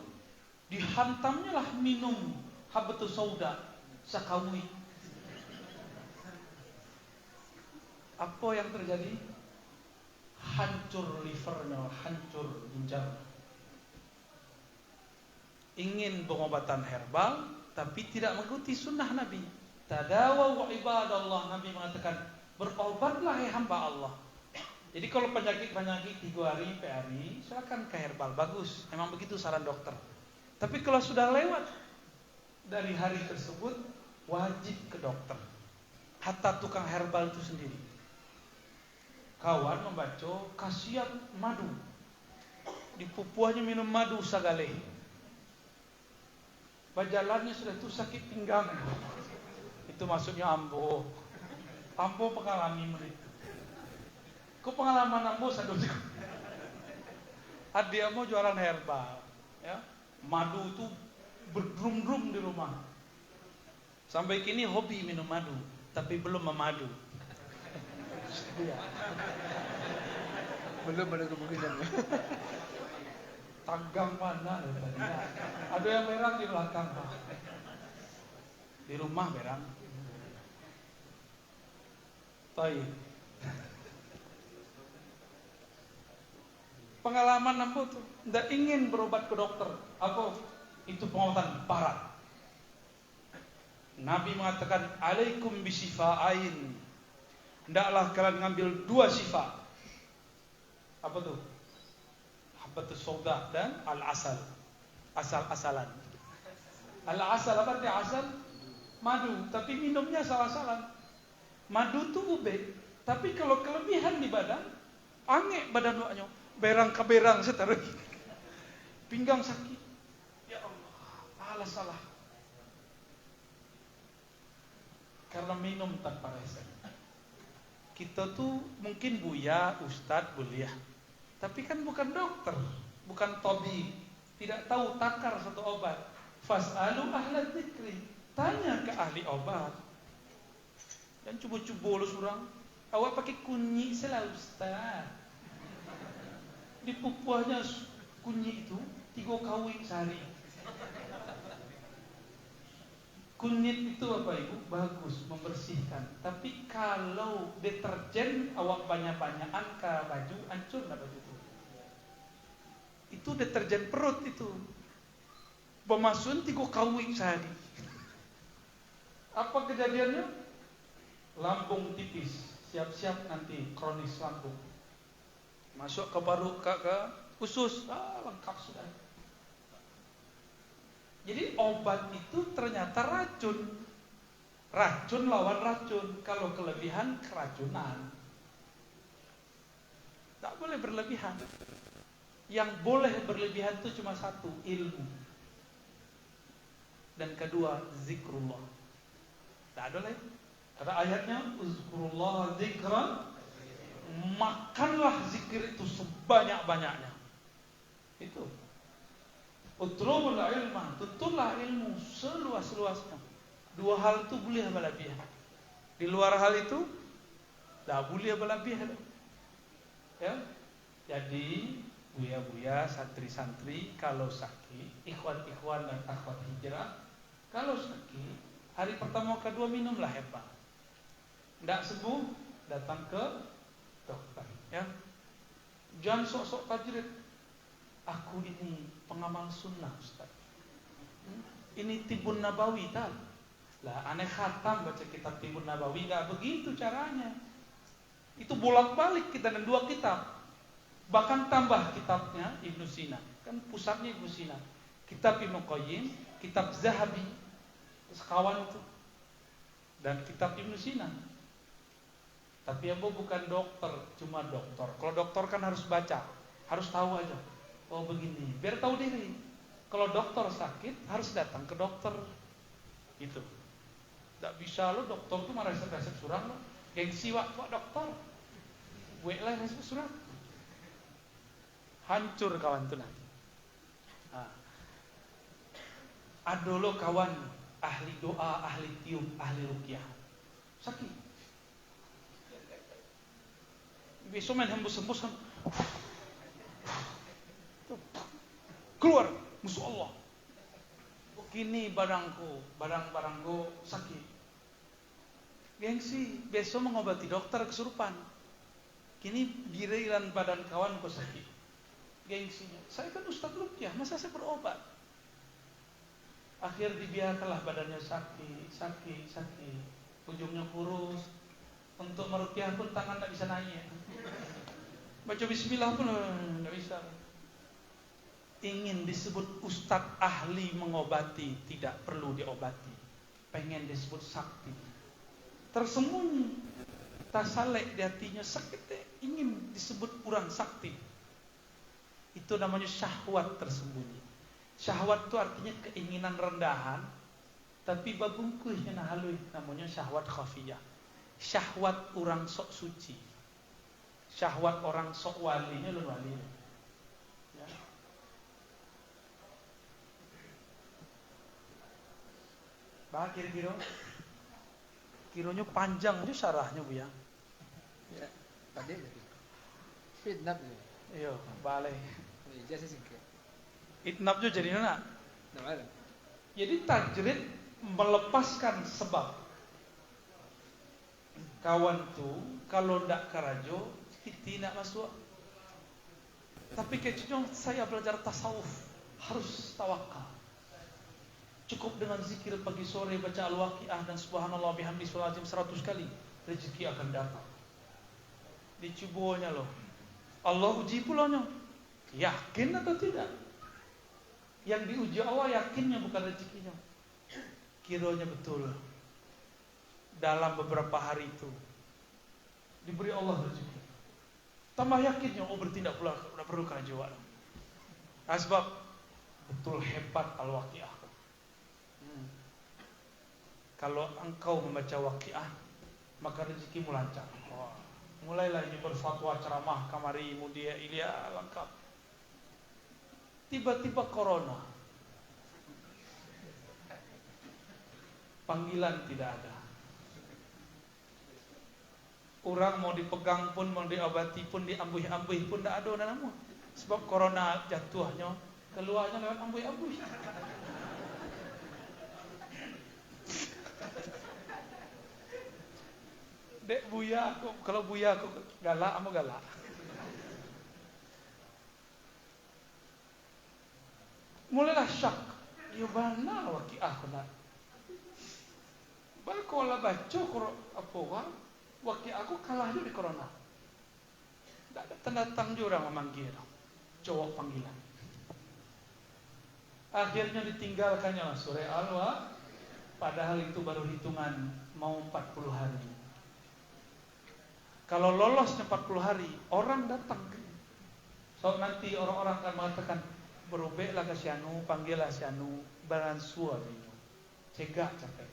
dihantamnya lah minum habatus sauda sakawi. Apa yang terjadi? Hancur livernya, hancur ginjal. Ingin pengobatan herbal tapi tidak mengikuti sunnah Nabi. Tadawaw ibadallah, Nabi mengatakan berobatlah hai hamba Allah. Jadi kalau penyakit 3 hari, 4 hari, silakan ke herbal, bagus. Memang begitu saran dokter. Tapi kalau sudah lewat dari hari tersebut, wajib ke dokter. Hatta tukang herbal itu sendiri. Kawan membaca kasiat madu, di pupuahnya minum madu sagale. Bajalannya sudah tuh sakit pinggang. Itu maksudnya ambo. Ambo pengalami mereka. Kok pengalaman ambo satu juga. Adik mau jualan herbal, ya. Madu itu berdrum-drum di rumah. Sampai kini hobi minum madu, tapi belum memadu. Belum ada kemungkinan. Tanggang mana? Ada yang berang di belakang, Pak. Di rumah berang. Baik. Pengalaman ambo tuh, tidak ingin berobat ke dokter. Apa? Itu pengobatan barat. Nabi mengatakan, alaikum bisifa'ain. Hendaklah kalian ngambil 2 syifa. Apa tuh? Habbatus sauda dan al-asal. Asal-asalan. Al-asal apa arti asal? Madu, tapi minumnya salah-salah. Madu tuh ube, tapi kalau kelebihan di badan, ange badan doanya. Berang kaberang setaruh. Pinggang sakit. Ya Allah, salah. Karena minum tanpa resep. Kita tuh mungkin buya, ustadz, buliah. Tapi kan bukan dokter, bukan tabib, tidak tahu takar satu obat. Fas'alu ahla dzikri, tanya ke ahli obat. Dan cubu-cubu lu surang, awak pakai kunyi selalu ustaz. Di pupuahnya kunyi itu 3 kawin sehari. Kunyit itu apa ibu? Bagus, membersihkan. Tapi kalau deterjen awak banyak-banyakan ke baju, hancur lah baju itu. Itu deterjen perut itu. Pemasukan 3 kawin sehari. Apa kejadiannya? Lambung tipis, siap-siap nanti kronis lambung. Masuk ke paru ke usus, lengkap sudah. Jadi obat itu ternyata racun. Racun lawan racun. Kalau kelebihan keracunan. Tak boleh berlebihan. Yang boleh berlebihan itu cuma satu, ilmu. Dan kedua, zikrullah. Tak ada lagi. Kata ayatnya, uzkurullah zikran. Makanlah zikir itu sebanyak-banyaknya. Itu. Utlubul ilma, tutullah ilmu seluas-luasnya. 2 hal itu boleh berlebihan. Di luar hal itu tak boleh berlebihan. Ya. Jadi buya-buya, santri-santri kalau sakit, ikhwan-ikhwan dan akhwat hijrah, kalau sakit, hari pertama kedua minumlah herbal. Tidak sembuh, datang ke dokter. Ya. Jangan sok-sok tajrid. Aku ini pengamal sunnah Ustaz. Ini Tibun Nabawi tak? Lah aneh khatam baca kitab Tibun Nabawi, gak begitu caranya. Itu bolak-balik kita dan 2 kitab. Bahkan tambah kitabnya Ibnu Sina. Kan pusatnya Ibnu Sina. Kitab Ibnu Qayyim, kitab Zahabi, sekawan itu. Dan kitab Ibnu Sina. Tapi ambo bukan dokter, cuma dokter. Kalau dokter kan harus baca, harus tahu aja. Oh begini, biar tahu diri. Kalau dokter sakit harus datang ke dokter. Gitu. Tak bisa lo dokter tuh marah resep surat lo. Gengsi wak dokter. Gue lah resep surat. Hancur kawan tuh nanti. Nah. Ada lo kawan ahli doa, ahli tiup, ahli ruqyah. Sakit. Besok main hembus-hembus kan. Keluar musuh Allah. Kini barang-barangku sakit. Gengsi, besok mengobati dokter kesurupan. Kini giliran badan kawanku sakit. Gengsinya, saya kan Ustadz Ruqyah, masa saya berobat? Akhir dibiarkanlah badannya sakit. Ujungnya kurus. Untuk meruqyah pun tangan tak bisa naik. Baca bismillah pun tak bisa. Ingin disebut ustadz ahli mengobati, tidak perlu diobati. Pengen disebut sakti, tersembunyi, tasalek di hatinya sakit, ingin disebut kurang sakti. Itu namanya syahwat tersembunyi. Syahwat itu artinya keinginan rendahan, tapi babungkuhnya nah halui, namanya syahwat khafiyah. Syahwat orang sok suci, syahwat orang sok walinya lu wali. Ya. Bah kira-kira kironya panjang itu syarahnya Bu ya. Ya, pandai lagi. Fitnah ni. Iya, balai. Ijazah singkat. Itnab juga jadi nak. Nah, malam. Jadi tajrid melepaskan sebab. Kawan tu kalau ndak karajo, kita nak masuk. Tapi kecil saya belajar tasawuf harus tawakal. Cukup dengan zikir pagi sore, baca al-waqiah dan subhanallah bihamdi sulazim 100 kali, rezeki akan datang. Dicubanya loh. Allah uji pulanya. Yakin atau tidak? Yang diuji Allah yakinnya bukan rezekinya. Kiranya betul. Dalam beberapa hari itu diberi Allah rezeki. Tambah yakinnya, oh bertindak pula, tidak perlu kerajuan. Sebab betul hebat al-waqiah. Kalau engkau membaca waqiah, maka rezekimu lancar. Mulailah ini berfatwa ceramah kamari mudia Ilya lengkap. Tiba-tiba corona. Panggilan tidak ada. Orang mau dipegang pun, mau diobati pun, diambuh-ambuh pun tidak ada nama. Sebab corona jatuhnya, keluarnya lewat ambuh-ambuh. Dek buya aku, kalau buya aku galak, kamu galak. Mulailah syak. Ya mana waqiah kena. Bakola baca apa orang waqiah aku kalah juga di corona. Tak datang juga orang memanggil. Jawab panggilan. Akhirnya ditinggalkannya sore Al-Wa. Padahal itu baru hitungan mau 40 hari. Kalau lolosnya 40 hari, orang datang. So nanti orang-orang akan mengatakan, berubeklah ke sianu, panggillah sianu, baransua ini. Cegah capek.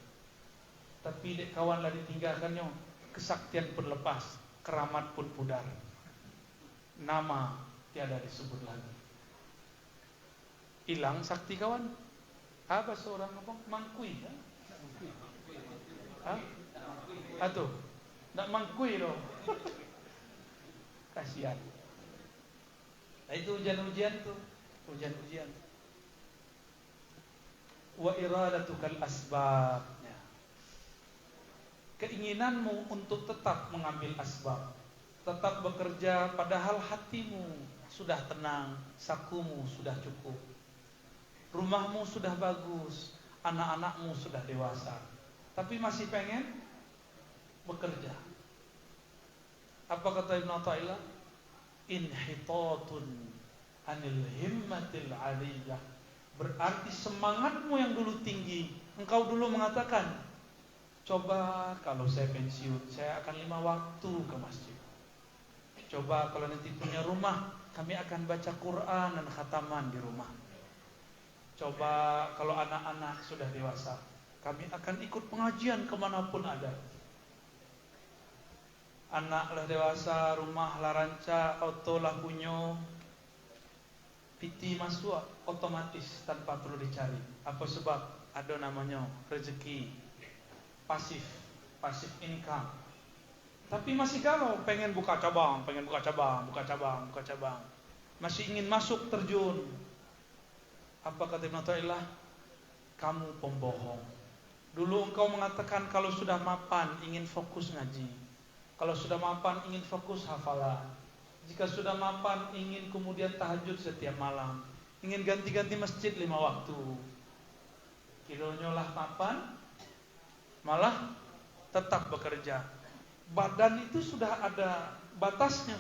Tapi dek kawanlah ditinggalkannya, kesaktian pun lepas, keramat pun pudar. Nama tiada disebut lagi. Hilang sakti kawan. Apa seorang ngomong mangkui ya? Atuh, nak mangkui loh. Kasihan. Nah, itu ujian-ujian tuh, ujian-ujian. Wa iradatukal asbab. Keinginanmu untuk tetap mengambil asbab, tetap bekerja, padahal hatimu sudah tenang, sakumu sudah cukup, rumahmu sudah bagus, anak-anakmu sudah dewasa, tapi masih pengen bekerja. Apa kata Ibn Athaillah? Inhitatun anil himmatil aliyah. Berarti semangatmu yang dulu tinggi. Engkau dulu mengatakan, coba kalau saya pensiun, saya akan 5 waktu ke masjid. Coba kalau nanti punya rumah, kami akan baca Quran dan khataman di rumah. Coba kalau anak-anak sudah dewasa, kami akan ikut pengajian kemanapun ada. Anak lah dewasa, rumah lah ranca, auto lah punya, piti masuk otomatis tanpa perlu dicari. Apa sebab? Ada namanya rezeki pasif income. Tapi masih kalau pengen buka cabang, masih ingin masuk terjun. Apa kata Ibn Athaillah? Kamu pembohong. Dulu engkau mengatakan kalau sudah mapan ingin fokus ngaji. Kalau sudah mapan ingin fokus hafalan. Jika sudah mapan ingin kemudian tahajud setiap malam. Ingin ganti-ganti masjid 5 waktu. Kiranya lah mapan, malah tetap bekerja. Badan itu sudah ada batasnya.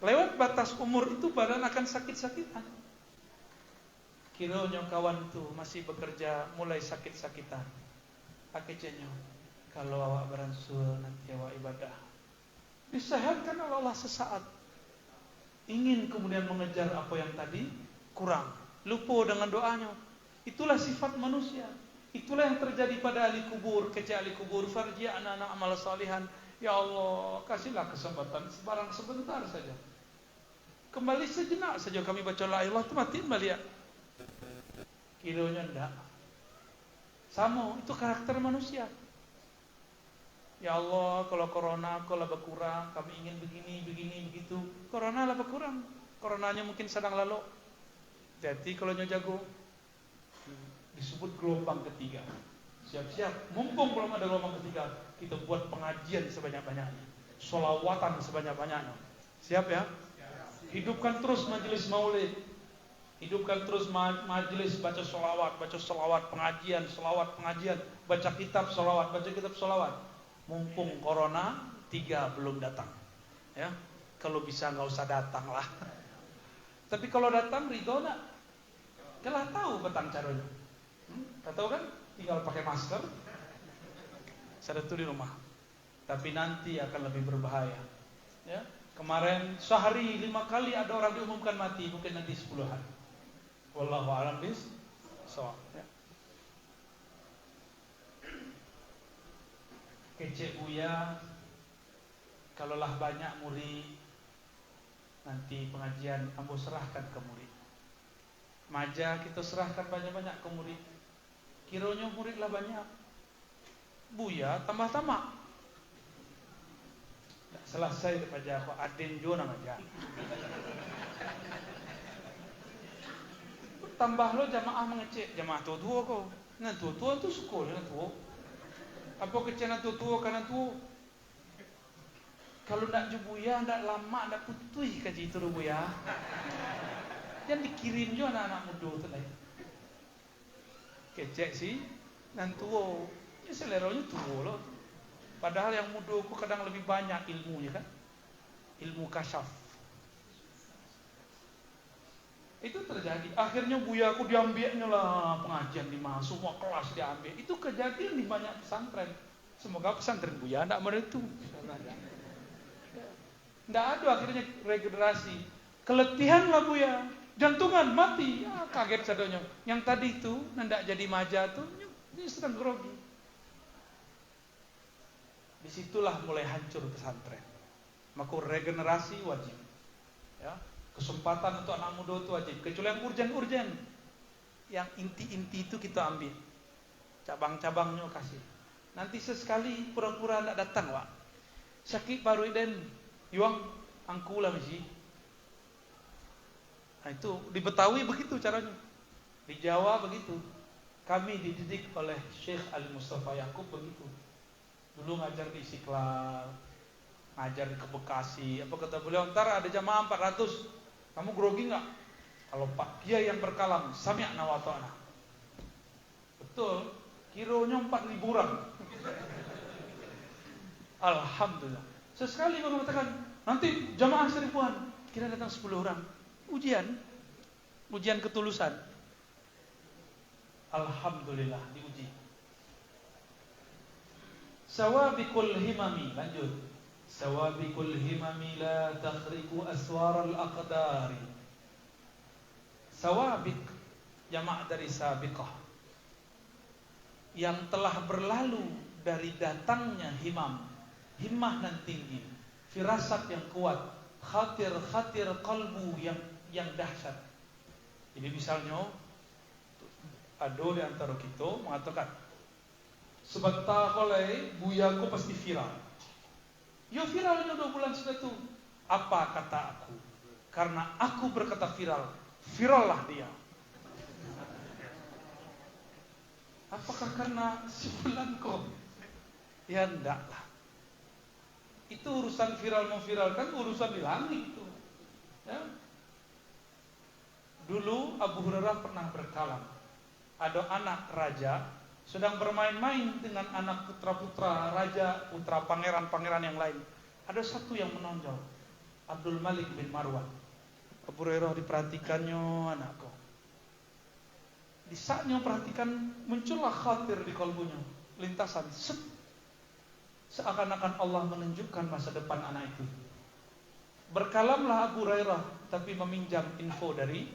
Lewat batas umur itu badan akan sakit-sakitan. Kiranya kawan tu masih bekerja mulai sakit-sakitan. Akhirnya kalau awak beransur nanti awak ibadah, disehatkan oleh Allah sesaat. Ingin kemudian mengejar apa yang tadi kurang. lupa dengan doanya. Itulah sifat manusia. Itulah yang terjadi pada ahli kubur. Kecil ahli kubur, farji anak-anak amal salihan. Ya Allah, kasihlah kesempatan sebarang sebentar saja. Kembali sejenak saja kami baca la ilaha illallah, itu mati balik. Kilonya enggak. Sama, itu karakter manusia. Ya Allah, kalau corona kalau berkurang, kami ingin begini, begitu. Corona lah berkurang. Coronanya mungkin sedang lalu. Jadi kalau jago, disebut gelombang ketiga. Siap-siap, mumpung belum ada gelombang ketiga, kita buat pengajian sebanyak-banyaknya, sholawatan sebanyak-banyaknya. Siap ya? Hidupkan terus majelis maulid, hidupkan terus majelis baca sholawat, pengajian, baca kitab sholawat. Mumpung corona 3 belum datang, ya. Kalau bisa nggak usah datang lah. Tapi kalau datang ridho nak, kalah tahu petang caranya. Tahu kan? Tinggal pakai masker. Saya tuh di rumah. Tapi nanti akan lebih berbahaya. Ya. Kemarin sehari 5 kali ada orang diumumkan mati, mungkin nanti 10 hari. Wallahu a'lam bishawab. Ya. Kecek Buya, kalaulah banyak murid, nanti pengajian ambo serahkan ke murid. Maja kita serahkan banyak-banyak ke murid. Kiranya muridlah banyak, Buya tambah-tambah. Tak selesai daripada aku adin juga aja. Tambah lo jamaah mengecek, jamaah tua-tua kau. Nah tua-tua tu sekolah tua. Apa kecana tua-tua kanan tua. Kalau nak Buya, nak lama, nak putih kaji itu Buya. Jangan dikirim juga anak-anak muda tu lah. Kecek sih, nan tua. Ya seleranya tua loh. Padahal yang muda ku kadang lebih banyak ilmunya kan. Ilmu kasyaf. Itu terjadi. Akhirnya Buya aku diambilnya lah pengajian di mana, semua kelas diambil. Itu kejadian di banyak pesantren. Semoga pesantren Buya tidak meretu. Tidak ada akhirnya regenerasi. Keletihan lah Buya, jantungan mati. Ya, kaget sadanya. Yang tadi itu tidak jadi maja tuh, ini sedang grogi. Disitulah mulai hancur pesantren. Maka regenerasi wajib. Ya. Kesempatan untuk anak muda itu wajib. Kecuali yang urgen-urgen, yang inti-inti itu kita ambil, cabang-cabangnya kasih. Nanti sesekali pura-pura tidak datang, Pak. Sakit baru iden, yuang angkula mesti. Nah itu di Betawi begitu caranya, di Jawa begitu. Kami dididik oleh Syekh Ali Mustafa Yaqub begitu. Dulu ngajar di Istiqlal, ngajar di Bekasi. Apa kata beliau? Ntar ada jamaah 400. Kamu grogi nggak? Kalau Pak Kiai yang berkalam, sami'na wa ta'na. Betul, kironya 4.000 orang. Alhamdulillah. Sesekali baru mengatakan, nanti jamaah 1000-an, kira datang 10 orang. Ujian ketulusan. Alhamdulillah diuji. Sawabiqul himami, lanjut. Sawabiqul himami la takhriqu aswar al-aqdari. Sawabiq jamak dari sabiqah, yang telah berlalu dari datangnya himam, himmah yang tinggi, firasat yang kuat, khatir qalbu yang dahsyat. Jadi misalnya ada di antara kita mengatakan, sebentar kolai buyaku pasti viral. Ya viralnya 2 bulan sudah tuh. Apa kata aku? Karena aku berkata viral, virallah dia. Apakah karena sebulan kok? Ya enggak lah. Itu urusan viral memviralkan, urusan di langit itu. Ya. Dulu Abu Hurairah pernah berkalam. Ada anak raja sedang bermain-main dengan anak putra-putra raja, putra pangeran-pangeran yang lain. Ada satu yang menonjol, Abdul Malik bin Marwan. Abu Hurairah diperhatikannya anakku. Di saatnya perhatikan, muncullah khatir di kalbunya, lintasan. Seakan-akan Allah menunjukkan masa depan anak itu. Berkalamlah Abu Hurairah, tapi meminjam info dari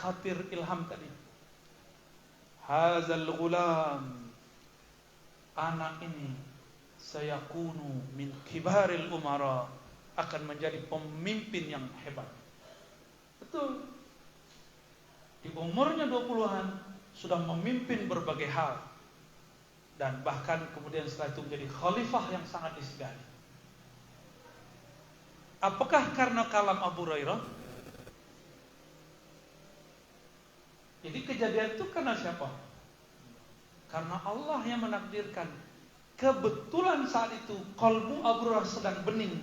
khatir ilham tadi. Hazal ghulam, anak ini sayakunu min kibaril umara, akan menjadi pemimpin yang hebat. Betul. Di umurnya 20-an sudah memimpin berbagai hal, dan bahkan kemudian setelah itu menjadi khalifah yang sangat disegani. Apakah karena kalam Abu Hurairah? Jadi kejadian itu karena siapa? Karena Allah yang menakdirkan. Kebetulan saat itu qalbu Abu Hurairah sedang bening.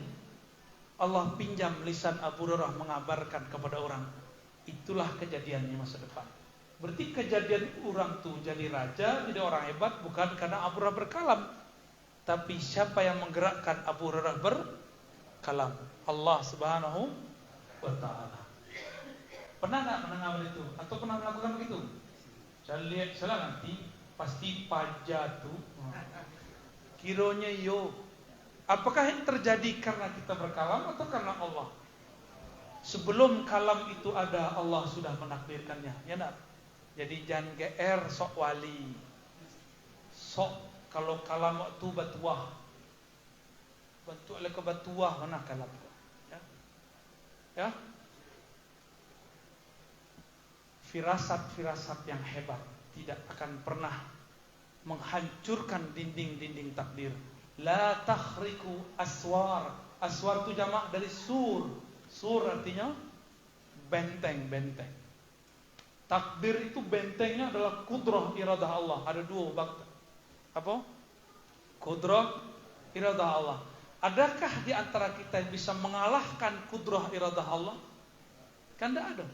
Allah pinjam lisan Abu Hurairah mengabarkan kepada orang. Itulah kejadiannya masa depan. Berarti kejadian orang tuh jadi raja, jadi orang hebat bukan karena Abu Hurairah berkalam, tapi siapa yang menggerakkan Abu Hurairah berkalam? Allah Subhanahu wa taala. Pernah enggak mendengar itu atau pernah melakukan begitu? Saya lihat nanti pasti pajatu. Kironya yo. Apakah yang terjadi karena kita berkalam atau karena Allah? Sebelum kalam itu ada, Allah sudah menakdirkannya. Ya enggak? Jadi jangan GR sok wali. Sok kalau kalam waktu batuah. Bentuk oleh kebatuah mana kalam. Ya. Ya. Firasat-firasat yang hebat tidak akan pernah menghancurkan dinding-dinding takdir. La takhriku aswar. Aswar itu jamak dari sur. Sur artinya benteng-benteng. Takdir itu bentengnya adalah kudrah iradah Allah. Ada dua bab. Apa? Kudrah iradah Allah. Adakah di antara kita yang bisa mengalahkan kudrah iradah Allah? Kan tidak ada.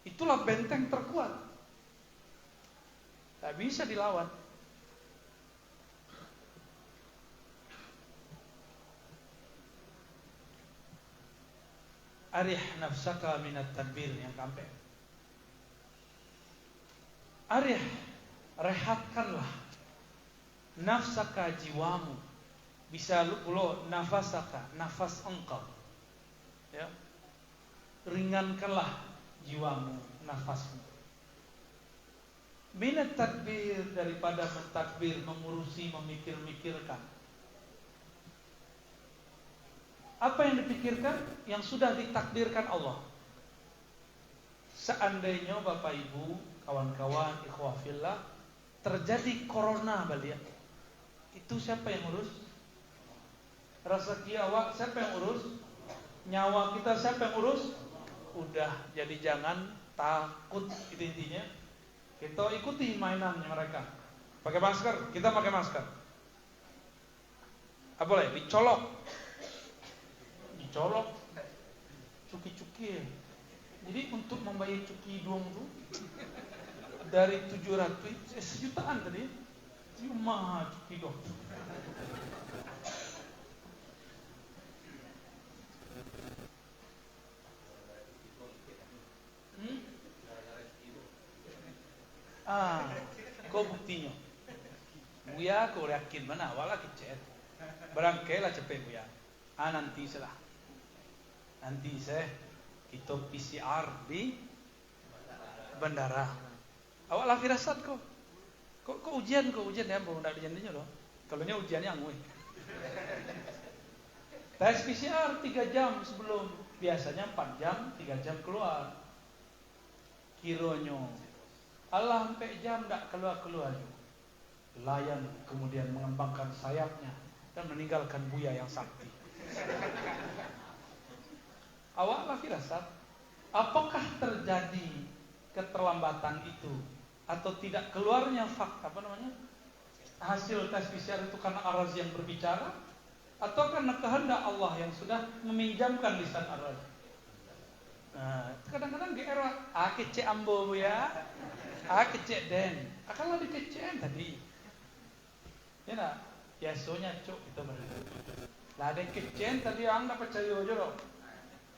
Itulah benteng terkuat. Tak bisa dilawan. Arih nafsaka minat tadbir, yang sampai. Arih, rehatkanlah nafsaka, jiwamu. Bisa pula nafasaka, nafas engkau. Ya. Ringankanlah jiwamu, nafasmu. Minat tadbir, daripada mentadbir, mengurusi, memikir-mikirkan. Apa yang dipikirkan? Yang sudah ditakdirkan Allah. Seandainya Bapak Ibu, kawan-kawan, ikhwah fillah, terjadi corona balik, itu siapa yang urus? Rezeki awak siapa yang urus? Nyawa kita siapa yang urus? Udah, jadi jangan takut, itu intinya. Kita ikuti mainannya mereka. Pakai masker, kita pakai masker. Apa boleh? Dicolok, cuki-cuki. Jadi untuk membayar cuki doang tuh dari 700 sejutaan tadi, cuma cuki doang. Kau buktinya? Buya kau yakin mana? Wala kecet. Berangkailah cepet buya. Nanti salah. Nanti kita PCR di bandara. Awak lah firasat kau. Kau ujian ya, baru nak ujiannya loh. Kalau nya ujiannya angui. Tes PCR 3 jam sebelum, biasanya 4 jam, 3 jam keluar. Kironyo Allah sampai jam tak keluar. Layan kemudian mengembangkan sayapnya dan meninggalkan buya yang sakti. Awaklah firasat, apakah terjadi keterlambatan itu atau tidak keluarnya fakta hasil tes PCR itu karena araz yang berbicara atau karena kehendak Allah yang sudah meminjamkan lisan araz? Nah, kadang-kadang GR kecek ambo ya, kecek den, kalau dikecek tadi, ya nak, biasanya cok kita berdua. Lah ada kecek tadi anda percaya aja loh.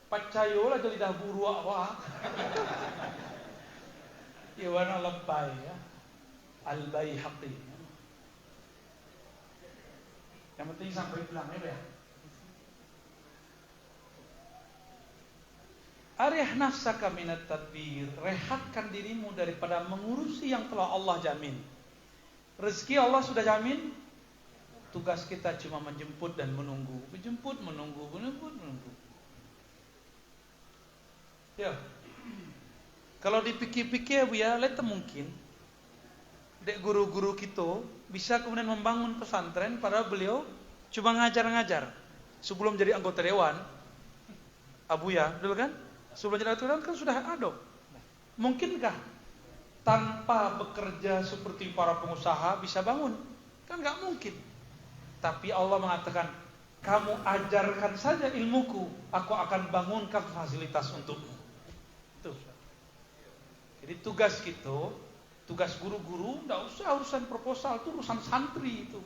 Pacayola jadi dah buru apa? Iwana lebay ya, Al-Baihaqi. Yang penting sampai pulang ya. Arih nafsaka minat tadbir, rehatkan dirimu daripada mengurusi yang telah Allah jamin. Rezeki Allah sudah jamin, tugas kita cuma menjemput dan menunggu. Menjemput, menunggu. Ya. Kalau dipikir-pikir ya, lihat mungkin dek guru-guru kita bisa kemudian membangun pesantren padahal beliau cuma ngajar-ngajar. Sebelum jadi anggota dewan, Abuya, dulu kan? Sebelum jadi anggota dewan kan sudah ada. Mungkinkah tanpa bekerja seperti para pengusaha bisa bangun? Kan nggak mungkin. Tapi Allah mengatakan, kamu ajarkan saja ilmuku, aku akan bangunkan fasilitas untukmu. Tuh. Jadi tugas kita, tugas guru-guru, tidak usah urusan proposal, itu urusan santri itu.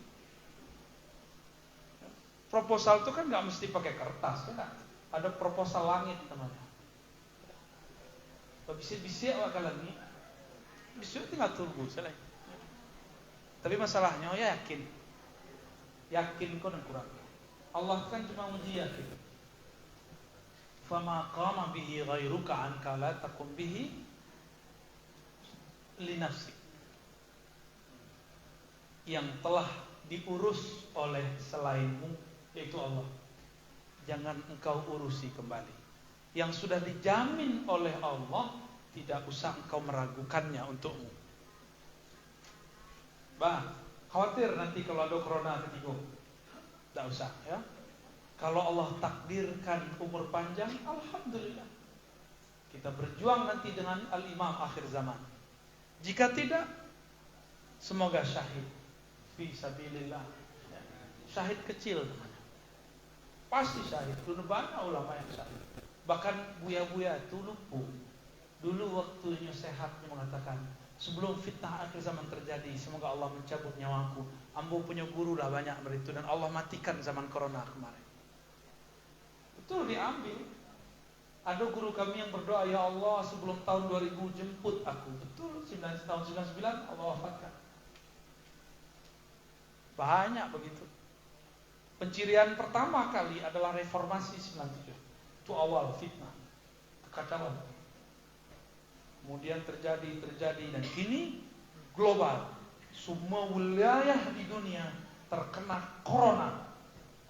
Proposal itu kan nggak mesti pakai kertas, kan? Ada proposal langit namanya. Bisik-bisik awak lagi, bisik tinggal tunggu, selesai. Tapi masalahnya, ya yakin kau dan kurang. Allah kan cuma uji yakin. Fama qama bihi ghairuka anka la takum bihi li nafsi. Yang telah diurus oleh selainmu, yaitu Allah, jangan engkau urusi kembali. Yang sudah dijamin oleh Allah, tidak usah engkau meragukannya untukmu. Khawatir nanti kalau ada corona ketiga, tidak usah ya. Kalau Allah takdirkan umur panjang, alhamdulillah. Kita berjuang nanti dengan al-imam akhir zaman. Jika tidak, semoga syahid fi sabilillah. Syahid kecil namanya. Pasti syahid. Dulu banyak ulama yang syahid. Bahkan buya-buya itu lupa. Dulu waktunya sehatnya mengatakan, sebelum fitnah akhir zaman terjadi, semoga Allah mencabut nyawaku. Ambo punya guru lah banyak beritu, dan Allah matikan zaman corona kemarin. Betul diambil. Ada guru kami yang berdoa, ya Allah sebelum tahun 2000 jemput aku. Betul, tahun 99 Allah wafatkan. Banyak begitu. Pencirian pertama kali adalah reformasi 97. Itu awal fitnah, kekacauan. Kemudian terjadi dan kini global. Semua wilayah di dunia terkena corona.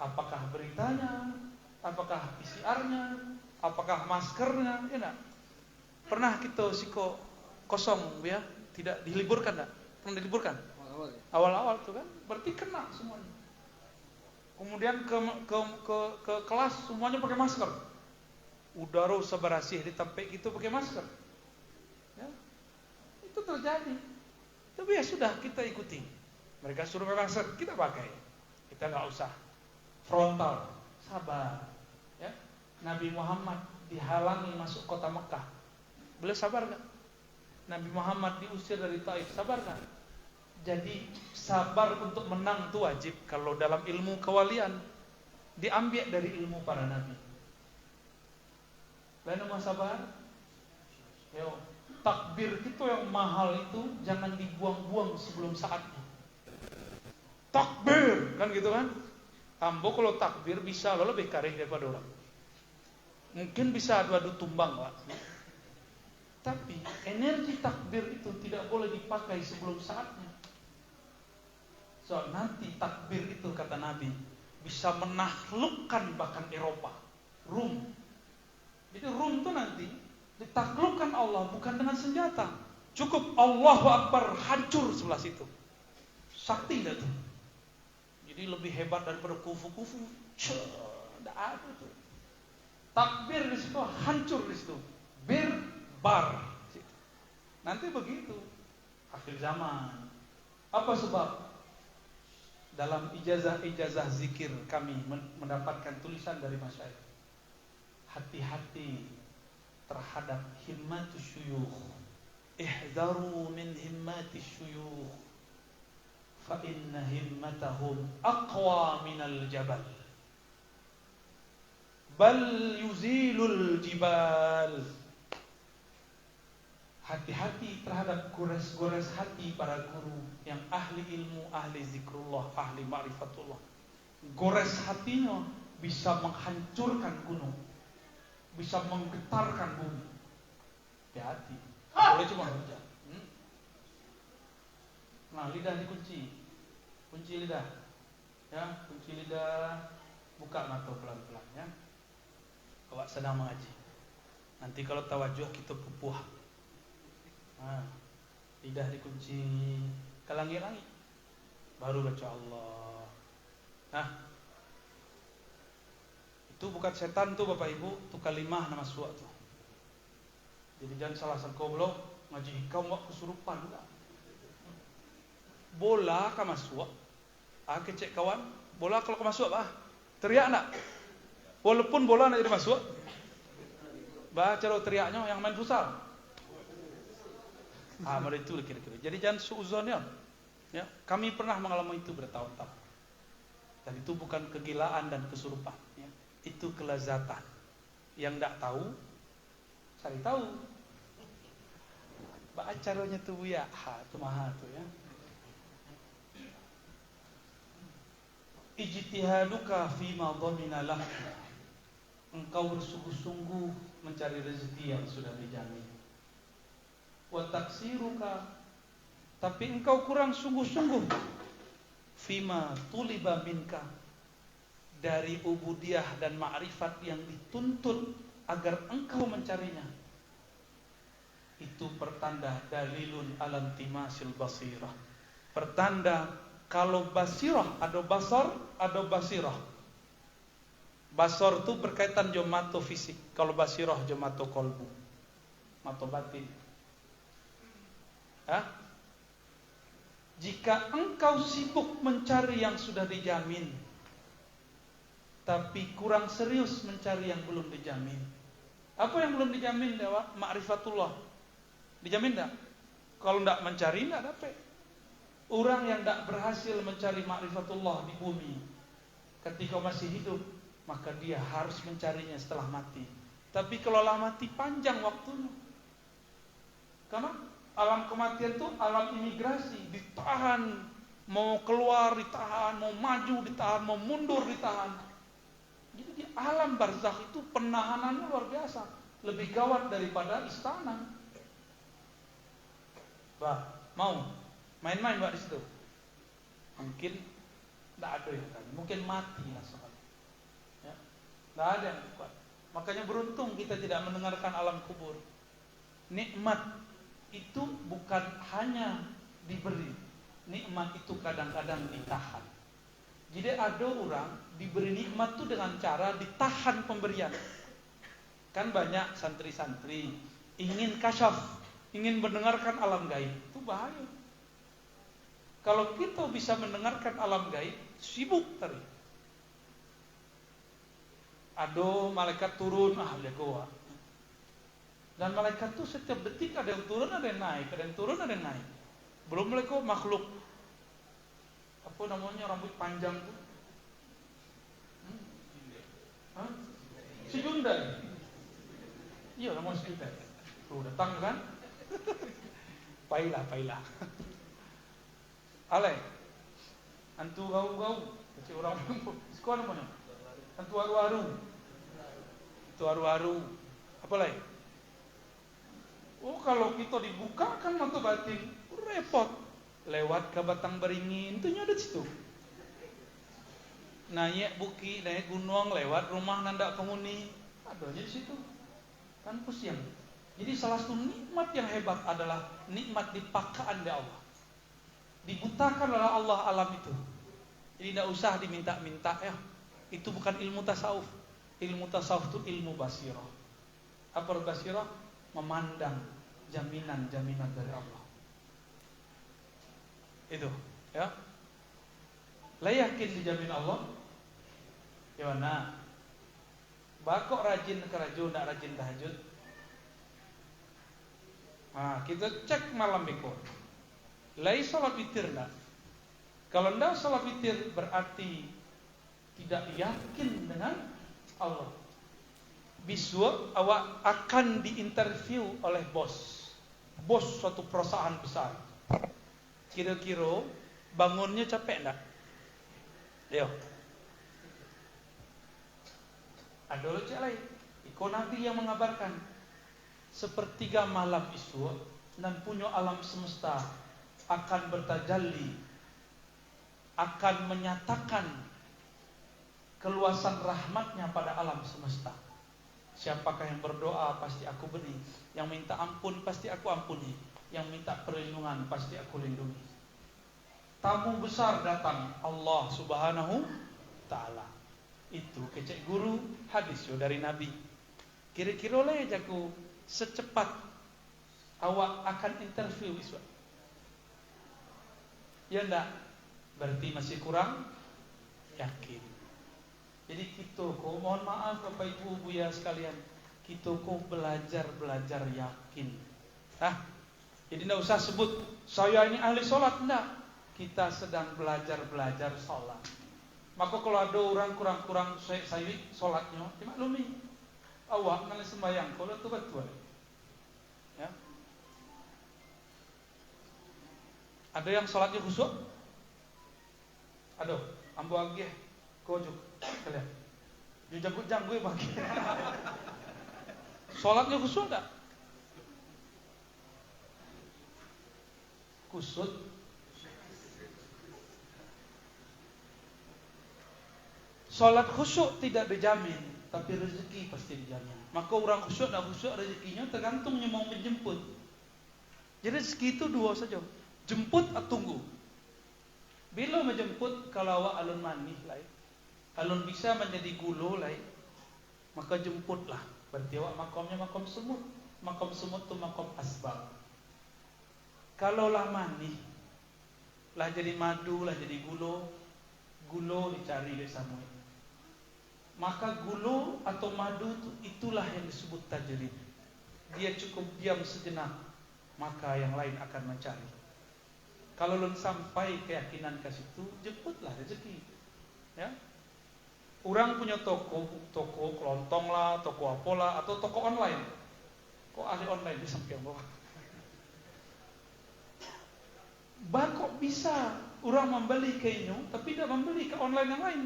Apakah beritanya, apakah PCR-nya, apakah maskernya, ya enggak? Pernah kita siko kosong ya, tidak diliburkan enggak? Pernah diliburkan? Awal-awal tuh kan, berarti kena semuanya. Kemudian ke kelas semuanya pakai masker. Udara sebarasih ditampak gitu pakai masker. Ya. Itu terjadi. Tapi ya sudah, kita ikuti. Mereka suruh pakai masker, kita pakai. Kita nggak usah frontal, sabar. Ya. Nabi Muhammad dihalangi masuk kota Mekah. Beliau sabar nggak? Nabi Muhammad diusir dari Taif, sabar nggak? Jadi sabar untuk menang itu wajib. Kalau dalam ilmu kewalian diambil dari ilmu para nabi. Lain mau sabar. Yo, takbir itu yang mahal itu jangan dibuang-buang sebelum saatnya. Takbir kan gitu kan? Ambo kalau takbir bisa lo lebih karih daripada orang. Mungkin bisa adu-adu tumbang lah. Tapi energi takbir itu tidak boleh dipakai sebelum saatnya. So nanti takbir itu kata Nabi bisa menaklukkan bahkan Eropa, Rum. Jadi Rum itu nanti ditaklukkan Allah bukan dengan senjata. Cukup Allahu Akbar hancur sebelah situ. Sakti dah tuh. Jadi lebih hebat daripada kufu-kufu. Tidak ada tuh. Takbir di situ hancur di situ. Bar. Nanti begitu. Akhir zaman. Apa sebab? Dalam ijazah zikir kami mendapatkan tulisan dari masyayikh. Hati-hati terhadap himmatus syuyukh. Ihdaru min himmatis syuyukh. Fa inna himmatahum aqwa minal jabal. Bal yuzilul jibal. Hati-hati terhadap gores-gores hati para guru yang ahli ilmu, ahli zikrullah, ahli ma'rifatullah. Gores hatinya bisa menghancurkan gunung. bisa menggetarkan bumi. Hati-hati. Boleh cuma hujan. Nah, lidah dikunci. Kunci lidah. Ya, kunci lidah. Buka mata pelan-pelan ya. Awak sedang mengaji. Nanti kalau tawajuh kita pupuh. Nah, lidah dikunci ke langit-langit. Baru baca Allah. Nah, itu bukan setan tuh Bapak Ibu, itu kalimah nama suat tuh. Jadi jangan salah sangka belum ngaji hikam wak kesurupan enggak. Bola ka masuk. Kecek kawan, bola kalau ke masuk bah. Teriak enggak? Walaupun bola nak jadi masuk. Bah cara teriaknya yang main futsal. Mereka itu kira-kira. Jadi jangan suuzon ya. Ya, kami pernah mengalami itu bertahun-tahun. Dan itu bukan kegilaan dan kesurupan ya. Itu kelezatan. Yang enggak tahu cari tahu. Caranya tuh ya, itu mahal tuh ya. Ijtihaduka fima dhamina lah. Engkau bersungguh-sungguh mencari rezeki yang sudah dijamin. Wa taksiruka, tapi engkau kurang sungguh-sungguh fima tuliba minka, dari ubudiyah dan ma'rifat yang dituntut agar engkau mencarinya. Itu pertanda dalilun alam timasil basirah. Pertanda kalau basirah ada basar, ada basirah. Basar itu berkaitan jo mato fisik. Kalau basirah jo mato kolbu, mato batin. Jika engkau sibuk mencari yang sudah dijamin, tapi kurang serius mencari yang belum dijamin. Apa yang belum dijamin, Dewa? Ma'rifatullah. Dijamin tak? Kalau tidak mencari, tidak dapat. Orang yang tidak berhasil mencari ma'rifatullah di bumi ketika masih hidup, maka dia harus mencarinya setelah mati. Tapi kalau lah mati panjang waktunya. Karena alam kematian itu alam imigrasi, ditahan, mau keluar ditahan, mau maju ditahan, mau mundur ditahan. Jadi di alam barzakh itu penahanannya luar biasa, lebih gawat daripada istana. Bah, mau main-main Mbak di situ? Mungkin tidak ada yang kan, mungkin mati lah soalnya. Ya, tidak ada yang kuat. Makanya beruntung kita tidak mendengarkan alam kubur. Nikmat itu bukan hanya diberi, nikmat itu kadang-kadang ditahan. Jadi ada orang diberi nikmat itu dengan cara ditahan pemberian. Kan banyak santri-santri ingin kasyaf, ingin mendengarkan alam gaib, itu bahaya. Kalau kita bisa mendengarkan alam gaib, sibuk tadi. Ada malaikat turun, legoa. Dan malaikat itu setiap detik ada yang turun, ada yang naik, ada yang turun, ada yang naik. Belum lagi makhluk apa namanya rambut panjang tuh? Si Junda. Iya, nama si Junda. Tuh datang kan? Pailah. Ale. Antu gau-gau. Kecil orang sekolah namanya. Antu aru-aru. Itu aru-aru. Apa lagi? Oh, kalau kita dibukakan mata batin, repot. Lewat ke Batang Beringin, itu nyodot situ. Naik bukit, naik gunung, lewat rumah nanda penghuni, adanya di situ. Kan pusing. Jadi salah satu nikmat yang hebat adalah nikmat dipakaan oleh Allah. Dibutakan oleh Allah alam itu. Jadi tidak usah diminta-minta ya. Itu bukan ilmu tasawuf. Ilmu tasawuf itu ilmu basirah. Apa basirah? Memandang jaminan-jaminan dari Allah. Itu, ya. Lah yakin dijamin Allah? Ya mana? Bakok rajin kerajaan, tidak rajin tahajud. Nah, kita cek malam minggu. Lai salat witir enggak? Kalau enggak salat witir berarti tidak yakin dengan Allah. Besok awak akan diinterview oleh bos suatu perusahaan besar. Kira-kira bangunnya capek enggak? Yo. Ada cek lain. Kau Nabi yang mengabarkan sepertiga malam Isra dan punya alam semesta akan bertajalli, akan menyatakan keluasan rahmatnya pada alam semesta. Siapakah yang berdoa pasti aku beri, yang minta ampun pasti aku ampuni, yang minta perlindungan pasti aku lindungi. Tamu besar datang, Allah Subhanahu Ta'ala. Itu kecek guru hadis yo dari Nabi. Kira-kira lah jago secepat awak akan interview iswa. Ya enggak? Berarti masih kurang yakin. Jadi kita kok, mohon maaf Bapak Ibu Buya sekalian, kita kok belajar yakin. Jadi tidak usah sebut saya ini ahli sholat, enggak. Kita sedang belajar sholat. Maka kalau ada orang kurang saya sholatnya, dimaklumi. Awak ngalih sembahyang, kalau itu betul. Ya. Ada yang sholatnya khusyuk? Aduh, ambo agih, kojuk. Kalian, jujur gue bagi. Sholatnya khusyuk tak? Khusyuk. Sholat khusyuk tidak dijamin, tapi rezeki pasti dijamin. Maka orang khusyuk dan khusyuk rezekinya tergantungnya mau menjemput. Jadi rezeki itu dua saja, jemput atau tunggu. Bila menjemput, kalau awak alun manis lah. Kalau bisa menjadi gulu lain, maka jemputlah. Berarti awak makamnya makam semut. Makam semut itu makam asbab. Kalau lah manis, lah jadi madu, lah jadi gulu. Gulu dicari di sana. Maka gulu atau madu itulah yang disebut tajrid. Dia cukup diam sejenak, maka yang lain akan mencari. Kalau belum sampai keyakinan ke situ, jemputlah rezeki. Ya. Orang punya toko kelontong lah, toko apalah, atau toko online. Kok ahli online di samping bawah? Kok bisa orang membeli ke ini, tapi tidak membeli ke online yang lain?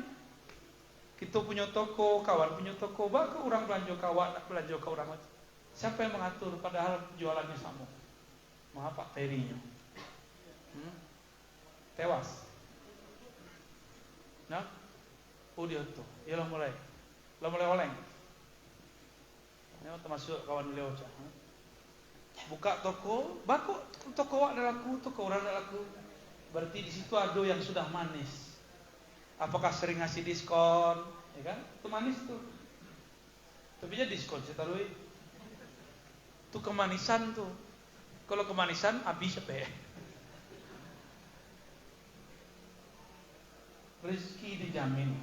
Kita punya toko, kawan punya toko, kok orang belanja kawan, belanja ke orang lain? Siapa yang mengatur? Padahal jualannya sama. Maaf Pak Terinya. Tewas. Nah, dia tuh, ya lah mulai oleng. Ini termasuk kawan beliau cah. Buka toko, bako toko awak dah laku, toko orang dah laku. Berarti di situ ada yang sudah manis. Apakah sering ngasih diskon, ya kan? Itu manis tuh. Tapi aja diskon saya taruh. Itu kemanisan tuh. Kalau kemanisan habis apa? Rezeki dijamin.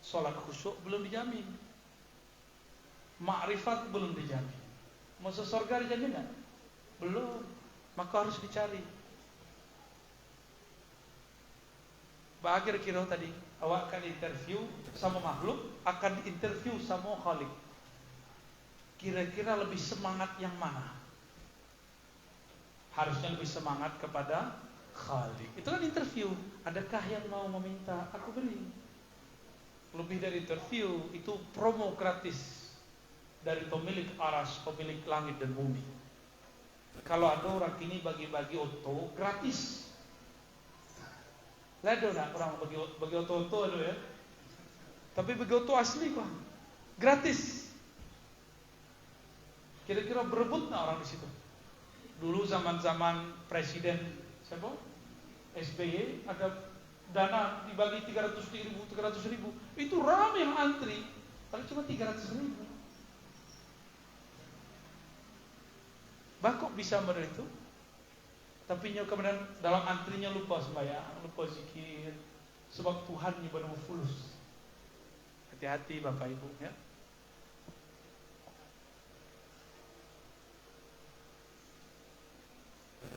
Sholat khusyuk belum dijamin. Ma'rifat belum dijamin. Masuk surga dijamin tak? Belum. Maka harus dicari. Bagaimana kira tadi, awak akan interview sama makhluk, akan interview sama Khalik. Kira-kira lebih semangat yang mana? Harusnya lebih semangat kepada Khalik. Itu kan interview. Adakah yang mau meminta? Aku beri. Lebih dari interview, itu promo gratis dari pemilik aras, pemilik langit dan bumi. Kalau ada orang kini bagi-bagi oto gratis. Lado nak orang bagi oto ada ya. Tapi bagi oto asli kok gratis. Kira-kira berebut nak orang di situ. Dulu zaman-zaman presiden siapa? SBY ada dana dibagi 300.000, itu ramai yang antri, tapi cuma 300.000. Kok bisa benar itu? Tapi kemudian dalam antrinya lupa sembahyang, lupa zikir, sebab Tuhan benar fulus. Hati-hati Bapak Ibu ya.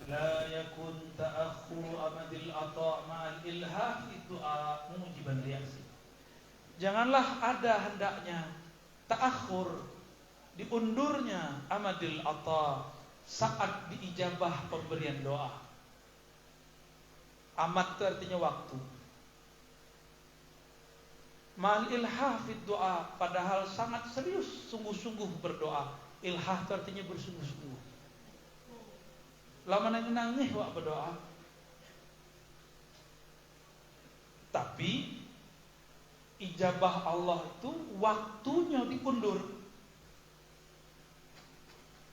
La yakun ta'akhuru amadil ata' ma'al ilhah itu mujiban reaksi. Janganlah ada hendaknya ta'akhur, diundurnya amadil ata' saat diijabah pemberian doa. Amad itu artinya waktu. Mal ilhah fid doa, padahal sangat serius, sungguh-sungguh berdoa. Ilhah itu artinya bersungguh-sungguh. Lama nangis wak berdoa. Tapi ijabah Allah itu waktunya diundur.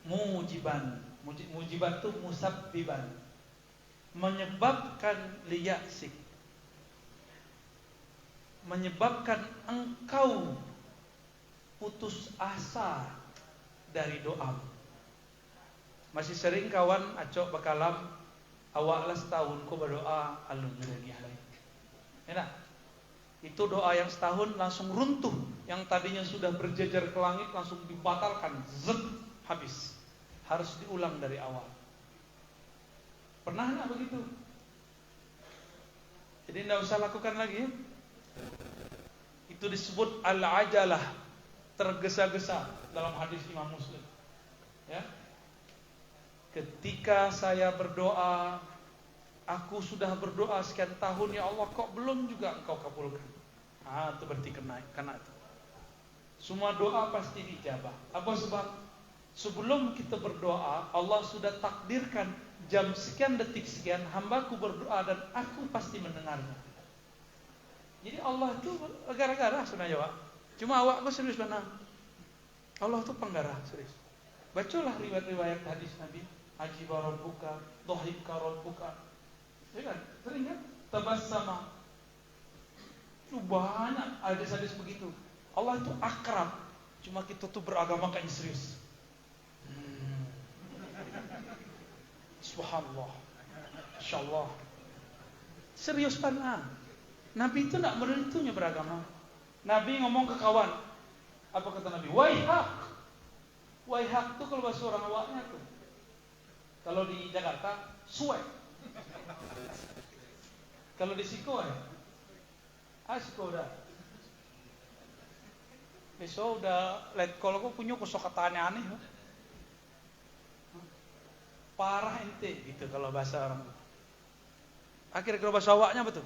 Mujiban itu musabbiban, menyebabkan liyaksik, menyebabkan engkau putus asa dari doa. Masih sering kawan acok bakalam awaklah setahun ko berdoa alun lagi halai. Enak. Itu doa yang setahun langsung runtuh, yang tadinya sudah berjejer ke langit langsung dibatalkan, habis. Harus diulang dari awal. Pernah enggak begitu? Jadi tidak usah lakukan lagi. Itu disebut al-ajalah, tergesa-gesa dalam hadis Imam Muslim. Ya. Ketika saya berdoa, aku sudah berdoa sekian tahun, ya Allah, kok belum juga engkau kabulkan. Itu berarti kena itu. Semua doa pasti dijabah. Apa sebab? Sebelum kita berdoa, Allah sudah takdirkan jam sekian detik sekian hambaku berdoa dan aku pasti mendengarnya. Jadi Allah itu gara-gara sebenarnya, Wak. Cuma awak aku serius benar. Allah itu penggarah serius. Bacalah riwayat-riwayat hadis Nabi. Ajiba rabbuka, dhahika rabbuka. Ya kan? Sering kan? Tabassama. Itu banyak hadis-hadis begitu. Allah itu akrab. Cuma kita tuh beragama kayak serius. Subhanallah. Insyaallah. Serius benar. Nabi itu tidak menentunya beragama. Nabi ngomong ke kawan. Apa kata Nabi? Waihak. Waihak itu kalau bahasa orang awaknya tuh. Kalau di Jakarta, suwe. Kalau di Siko ya. Siko udah. Besok udah let call aku punya kosakata aneh-aneh. Parah ente gitu kalau bahasa orang. Akhirnya kalau bahasa awaknya betul.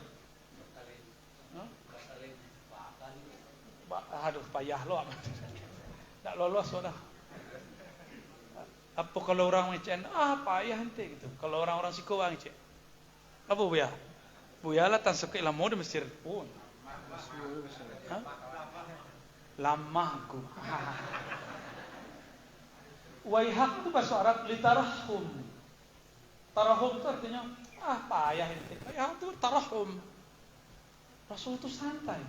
Aduh payah lo amat. Tak lolos sudah. Apa kalau orang ngecen, payah ente gitu. Kalau orang-orang Siko ngecen. Apa buya? Buya lah tan sekali lama di Mesir pun. Lama aku. Waihak itu bahasa Arab litarahum. Tarahum itu artinya payah ini. Payah itu tarahum. Rasul itu santai,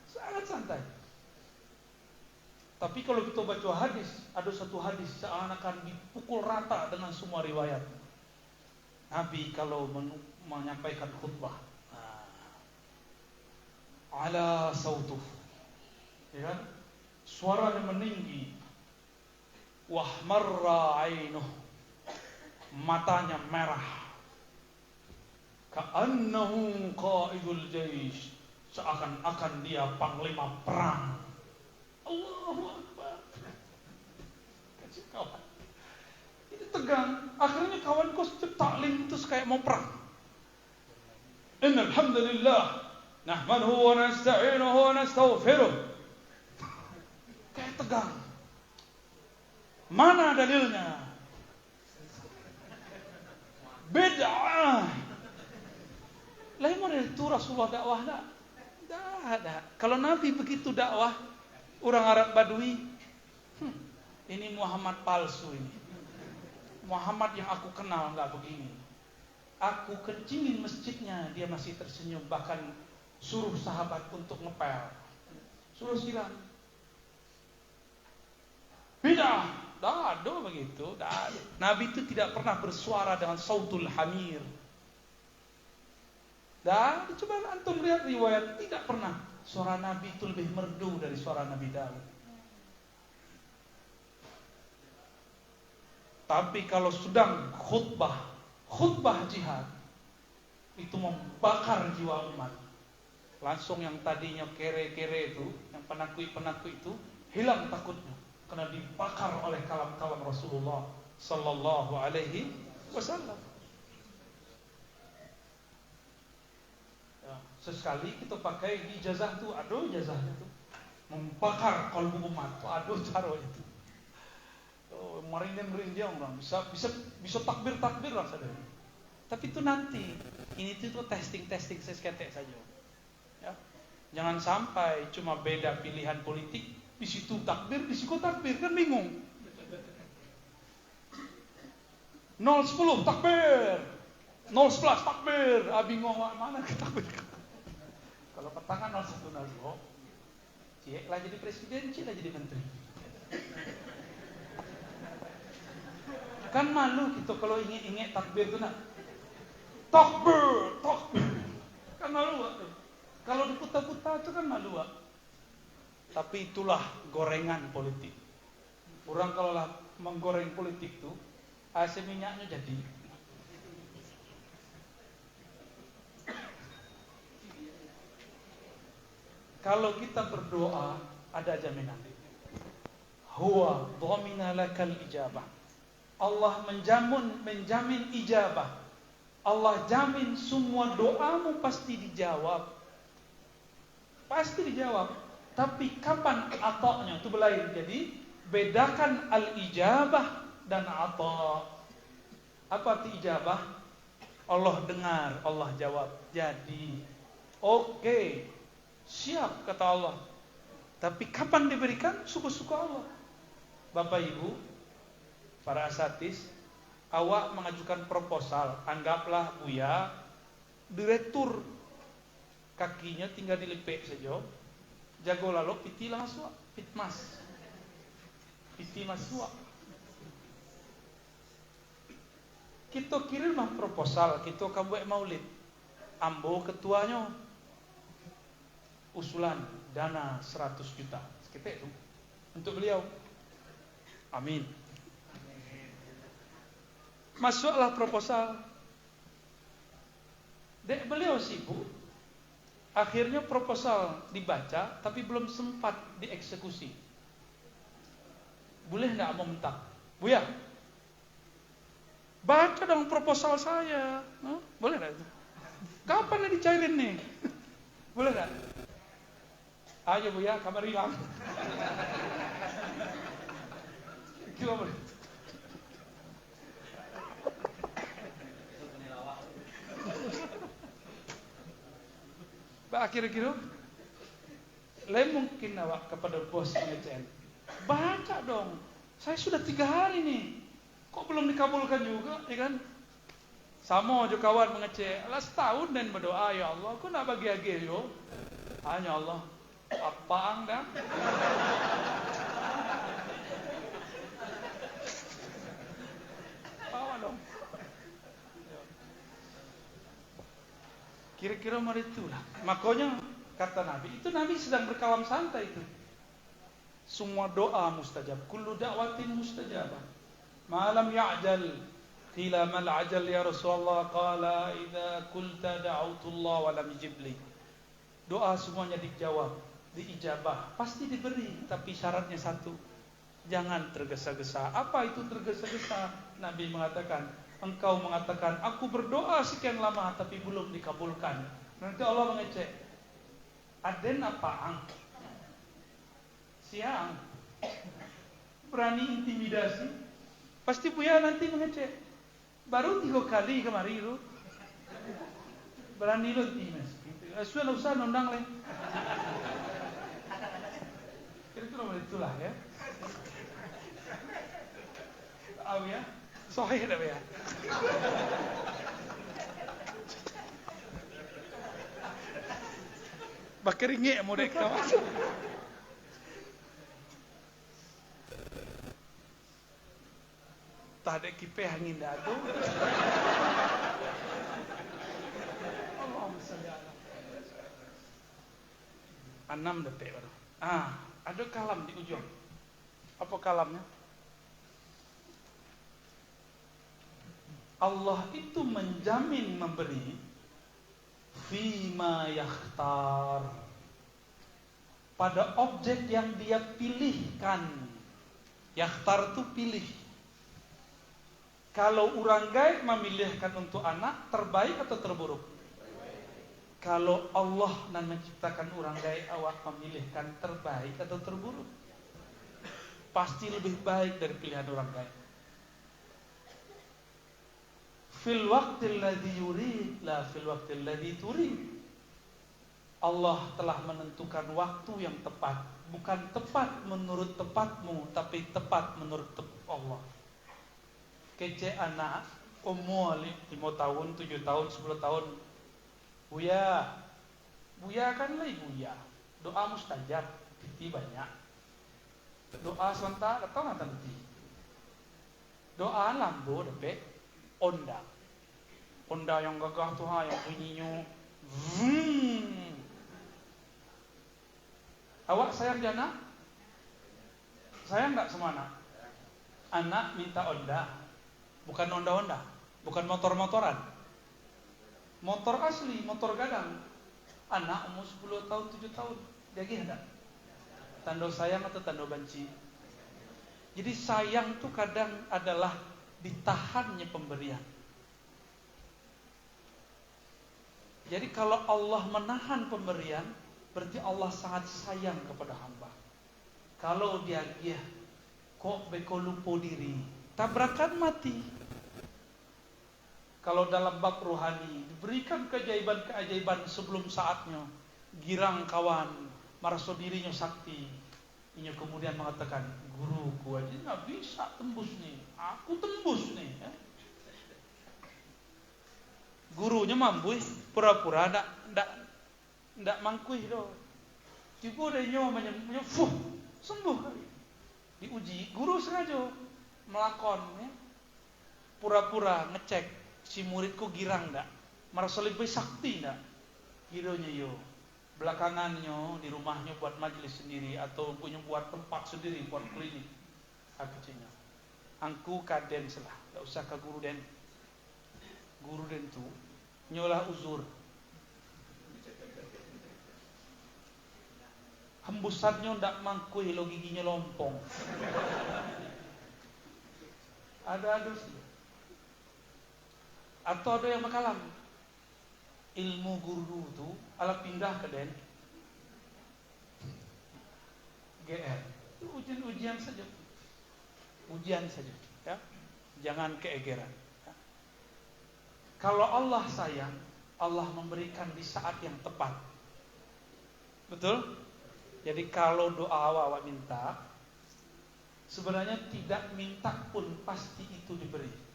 sangat santai. Tapi kalau kita baca hadis, ada satu hadis seakan-akan dipukul rata dengan semua riwayat. Nabi kalau menyampaikan khutbah, ala sautuh, ya kan? Suaranya meninggi, wahmarra ainuh, matanya merah, ka'annahu qaidul jaish, seakan-akan dia panglima perang. Allahu Akbar. Kacau kawan. Itu tegang. Akhirnya kawanku taklim terus kayak mau perang. Innal hamdalillah nahmaduhu wa nasta'inuhu wa nastaghfiruh. Kayak tegang. Mana dalilnya? Bid'ah. Lain model itu Rasulullah dakwah tak? Tak ada. Kalau Nabi begitu dakwah, orang Arab Badui, ini Muhammad palsu ini. Muhammad yang aku kenal enggak begini. Aku kencingin masjidnya, dia masih tersenyum, bahkan suruh sahabat untuk ngepel. Suruh silam. Bid'ah. Dah ada begitu, dah ada. Nabi itu tidak pernah bersuara dengan sautul hamir. Dan coba antum lihat riwayat, tidak pernah. Suara Nabi itu lebih merdu dari suara Nabi Daud. Tapi kalau sedang khutbah jihad, itu membakar jiwa umat. Langsung yang tadinya kere-kere itu, yang penakut-penakut itu, hilang takutnya. Karena dibakar oleh kalam-kalam Rasulullah Sallallahu Alaihi Wasallam. Sesekali kita pakai di ijazah tuh, aduh ijazahnya tuh membakar kalbu umat tuh, aduh taruh itu. Oh, merinding orang bisa takbir lah saudara. Tapi itu nanti, ini tuh testing seketek saja. Ya. Jangan sampai cuma beda pilihan politik, di situ takbir, di situ takbir, kan bingung. 0-10 takbir, 0-11 takbir, bingung mana ke takbir. Kalau pertangan 0-1-0-2, Cik lah jadi presiden, Cik lah jadi menteri. Kan malu gitu kalau inget takbir itu nak. Takbir. Kan malu tuh. Kalau diputar-putar itu kan malu. Tapi itulah gorengan politik. Orang kalau lah menggoreng politik tuh, AC minyaknya jadi. Kalau kita berdoa ada jaminan. Huwa dhamina lakal ijabah. Allah menjamin ijabah. Allah jamin semua doamu pasti dijawab. Pasti dijawab. Tapi kapan atoknya itu berlain. Jadi bedakan al-ijabah dan atok. Apa arti ijabah? Allah dengar, Allah jawab. Jadi oke, siap kata Allah. Tapi kapan diberikan? Suka-suka Allah. Bapak Ibu, para asatis, awak mengajukan proposal, anggaplah Buya direktur, kakinya tinggal dilepek saja, jago lalu piti lah masuk, piti masuk. Kita kirim mah proposal, kita akan buat maulid, ambo ketuanya, usulan dana 100 juta, sekitar itu untuk beliau. Amin. Masuklah proposal. Dek beliau sibuk. Akhirnya proposal dibaca, tapi belum sempat dieksekusi. Boleh nggak mau minta? Buya, baca dong proposal saya. Boleh nggak itu? Kapan dicairin nih? Boleh nggak? Ayo Buya, kamar hilang. Coba boleh. Kira-kira lain mungkin awak kepada bos manajemen. Baca dong. Saya sudah 3 hari nih. Kok belum dikabulkan juga, ya kan? Sama aja kawan mengecek. Alah setahun dan berdoa, ya Allah, aku nak bagi agil yo. Hanya Allah. Apa Anda? Bawa dong. Kira-kira mari itulah. Makanya kata Nabi, itu Nabi sedang berkalam santai itu. Semua doa mustajab, kullu da'watin mustajabah. Malam ya'jal, qila mal ajal ya Rasulullah, qala idza qulta da'autullah wa lam yujibli. Doa semuanya dijawab, diijabah, pasti diberi, tapi syaratnya satu. Jangan tergesa-gesa. Apa itu tergesa-gesa? Nabi mengatakan, engkau mengatakan, aku berdoa sekian lama tapi belum dikabulkan. Nanti Allah mengecek, aden apaan? Siang. Berani intimidasi? Pasti Buya nanti mengecek. Baru 3 kali kemari lu. Berani lu intimidasi. Sudah usah nondang lain. Kira-kira itulah ya. Tahu ya? Sahih dah ya. Bakar ringgit modek kawan. Tak ada kipas angin dah tu. Allahumma salli ala. 6 detik baru. Ada kalam di ujung. Apa kalamnya? Allah itu menjamin memberi fima yakhtar, pada objek yang dia pilihkan. Yakhtar itu pilih. Kalau orang gaib memilihkan untuk anak, terbaik atau terburuk? Kalau Allah nan menciptakan orang gaya awak memilihkan terbaik atau terburuk? Pasti lebih baik dari pilihan orang gaya. Fil waqtil ladzi yurid la fil waqtil ladzi turid. Allah telah menentukan waktu yang tepat, bukan tepat menurut tepatmu, tapi tepat menurut Allah. Kece anak umur 5 tahun, 7 tahun, 10 tahun. Buya kan lagi buya. Doa mustajab, piti banyak. Doa sebentar atau nggak nanti. Doa lambo dapet onda. Onda yang gagah tuh yang bunyinya. Awak sayang anak? Sayang nggak sama anak? Anak minta onda, bukan onda-onda, bukan motor-motoran. Motor asli, motor gadang. Anak umur 10 tahun, 7 tahun. Jadi ada tanda sayang atau tanda benci. Jadi sayang itu kadang adalah ditahannya pemberian. Jadi kalau Allah menahan pemberian, berarti Allah sangat sayang kepada hamba. Kalau dia kok beko lupa diri, tabrakan mati. Kalau dalam bab rohani diberikan keajaiban-keajaiban sebelum saatnya, girang kawan, merasa dirinya sakti, ini kemudian mengatakan, guruku aja nggak bisa tembus nih, aku tembus nih. Gurunya mampu, pura-pura ndak mangkuih do. Tiba dia nyoba sembuh kali. Diuji, guru sengaja melakon, ya. Pura-pura ngecek. Si muridku girang ndak, merasa lebih sakti ndak, gironya yo. Belakangannya di rumahnya buat majelis sendiri atau punya buat tempat sendiri buat klinik. Aku cina, angku kaden selah, ndak usah ke guru den. Guru den tu nyolah uzur. Hembusannya ndak mangkui lo giginya lompong. Ada sih. Atau ada yang makalam ilmu guru itu ala pindah ke den GR itu ujian saja, ya, jangan keegeran, ya. Kalau Allah sayang, Allah memberikan di saat yang tepat, betul. Jadi kalau doa awak minta, sebenarnya tidak minta pun pasti itu diberi.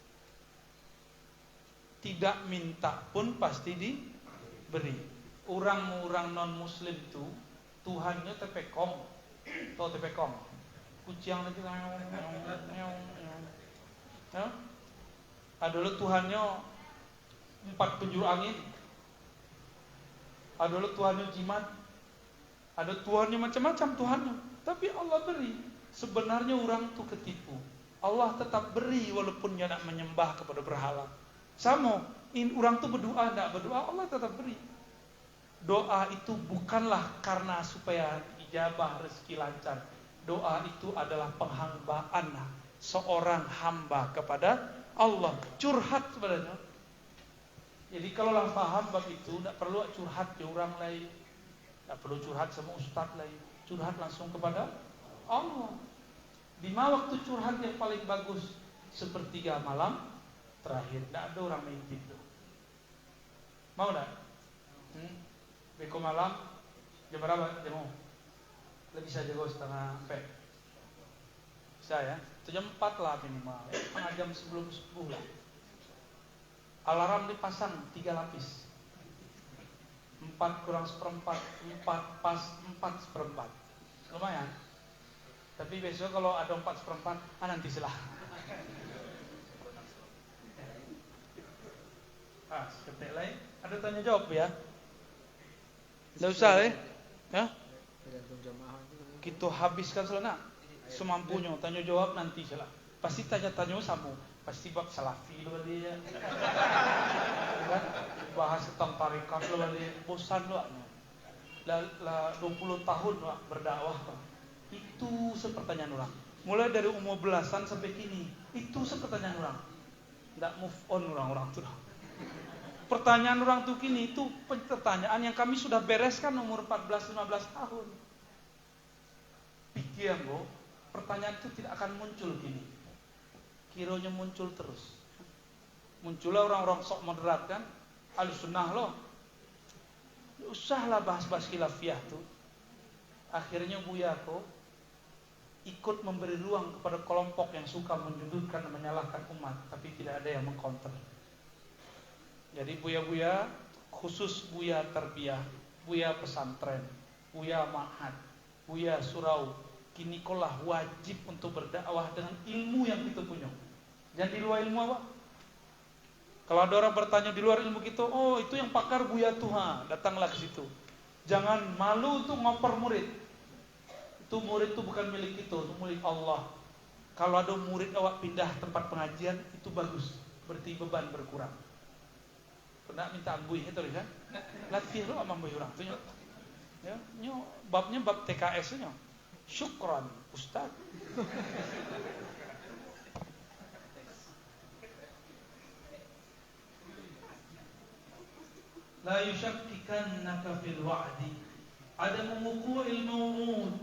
Tidak minta pun pasti diberi. Orang-orang non-muslim itu Tuhannya tepekong. Tahu tepekong? Kucing lagi ya? Adalah Tuhannya 4 penjuru angin. Adalah Tuhannya jimat. Ada Tuhannya macam-macam Tuhannya. Tapi Allah beri. Sebenarnya orang itu ketipu. Allah tetap beri walaupun dia nak menyembah kepada berhala. Sama, orang tuh berdoa, tidak berdoa, Allah tetap beri. Doa itu bukanlah karena supaya ijabah rezeki lancar. Doa itu adalah penghambaan seorang hamba kepada Allah. Curhat sebenarnya. Jadi kalau lah paham bab itu, tidak perlu curhat ke orang lain, tidak perlu curhat sama ustaz lain. Curhat langsung kepada Allah. Di mana waktu curhat yang paling bagus? Sepertiga malam terakhir, tidak ada orang mimpi itu. Mau tak? Beko malam jam berapa? Jam lebih bisa jago setengah empat. Bisa ya? Itu jam 4 lah minimal. Setengah jam sebelum subuh lah. Alarm dipasang 3 lapis. 4 kurang seperempat, 4 pas 4 seperempat. Lumayan. Tapi besok kalau ada 4 seperempat, nanti silah. Seketik lain. Ada tanya jawab ya? Tidak usah ya? Kita habiskan selana semampunya. Tanya jawab nanti salah. Pasti tanya sama. Pasti bab salafi lo dia. Kan? Bahas tentang tarikat lo dia. Bosan lo. Lah 20 tahun lo berdakwah. Itu sepertanyaan orang. Mulai dari umur belasan sampai kini. Itu sepertanyaan orang. Tidak move on orang-orang tu dah. pertanyaan orang tuh gini, itu pertanyaan yang kami sudah bereskan umur 14-15 tahun. Pikir bro, pertanyaan itu tidak akan muncul gini. Kiranya muncul terus. Muncullah orang-orang sok moderat kan, Ahlussunnah loh. Usahlah bahas-bahas khilafiyah tuh. Akhirnya Buya kok ikut memberi ruang kepada kelompok yang suka menyudutkan dan menyalahkan umat, tapi tidak ada yang mengcounter. Jadi Buya-buya, khusus Buya Tarbiyah, Buya pesantren, Buya ma'had, Buya surau, kini kolah wajib untuk berdakwah dengan ilmu yang kita punya. Jangan di luar ilmu apa? Kalau ada orang bertanya di luar ilmu kita, oh itu yang pakar Buya Tuhan, datanglah ke situ. Jangan malu untuk ngoper murid. Itu murid itu bukan milik kita, itu milik Allah. Kalau ada murid awak pindah tempat pengajian, itu bagus, berarti beban berkurang. Pernah minta ambui itu kan? Latih lo sama ambui orang tu ya, nyo babnya bab TKS nya. Syukran Ustaz. La yushakkikannaka fil wa'di adamu wuqu'il maw'ud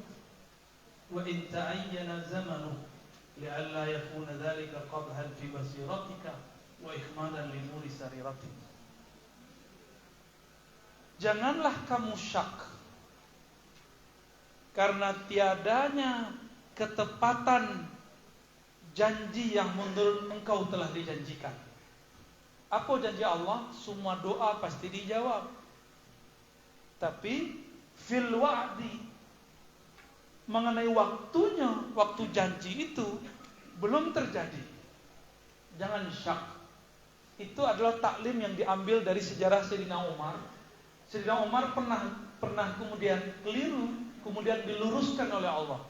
wa in ta'ayyana zamanuh li'alla yakuna dhalika qadhan fi basiratika wa ikhmadan li nuri sariratika. Janganlah kamu syak karena tiadanya ketepatan janji yang menurut engkau telah dijanjikan. Apa janji Allah? Semua doa pasti dijawab. Tapi fil wa'di, mengenai waktunya, waktu janji itu belum terjadi. Jangan syak. Itu adalah taklim yang diambil dari sejarah Sayyidina Umar. Sayyidina Umar pernah kemudian keliru, kemudian diluruskan oleh Allah.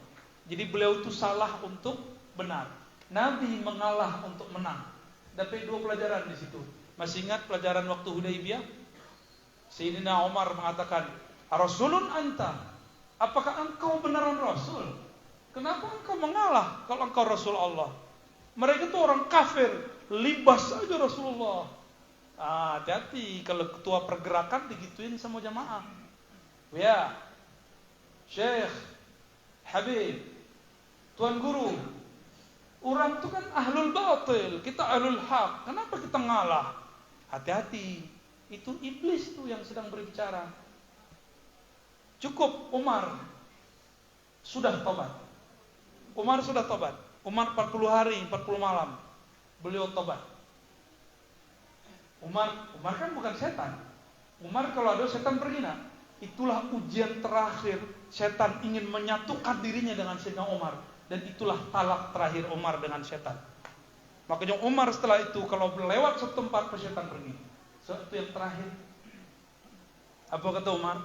Jadi beliau itu salah untuk benar. Nabi mengalah untuk menang. Dapat 2 pelajaran di situ. Masih ingat pelajaran waktu Hudaybiyah? Sayyidina Umar mengatakan, "Rasulun anta? Apakah engkau beneran Rasul? Kenapa engkau mengalah kalau engkau Rasul Allah? Mereka itu orang kafir, libas saja Rasulullah." Hati-hati kalau ketua pergerakan digituin sama jamaah. Ya, Syekh, Habib, Tuan Guru, orang itu kan ahlul batil, kita ahlul haq. Kenapa kita ngalah? Hati-hati, itu iblis tuh yang sedang berbicara. Cukup Umar sudah tobat. Umar sudah tobat. Umar 40 hari, 40 malam. Beliau tobat. Umar kan bukan setan. Umar kalau ada setan pergi nak. Itulah ujian terakhir. Setan ingin menyatukan dirinya dengan Sayyidina Umar. Dan itulah talak terakhir Umar dengan setan. Makanya Umar setelah itu kalau lewat satu tempat setan pergi. So itu yang terakhir. Apa kata Umar?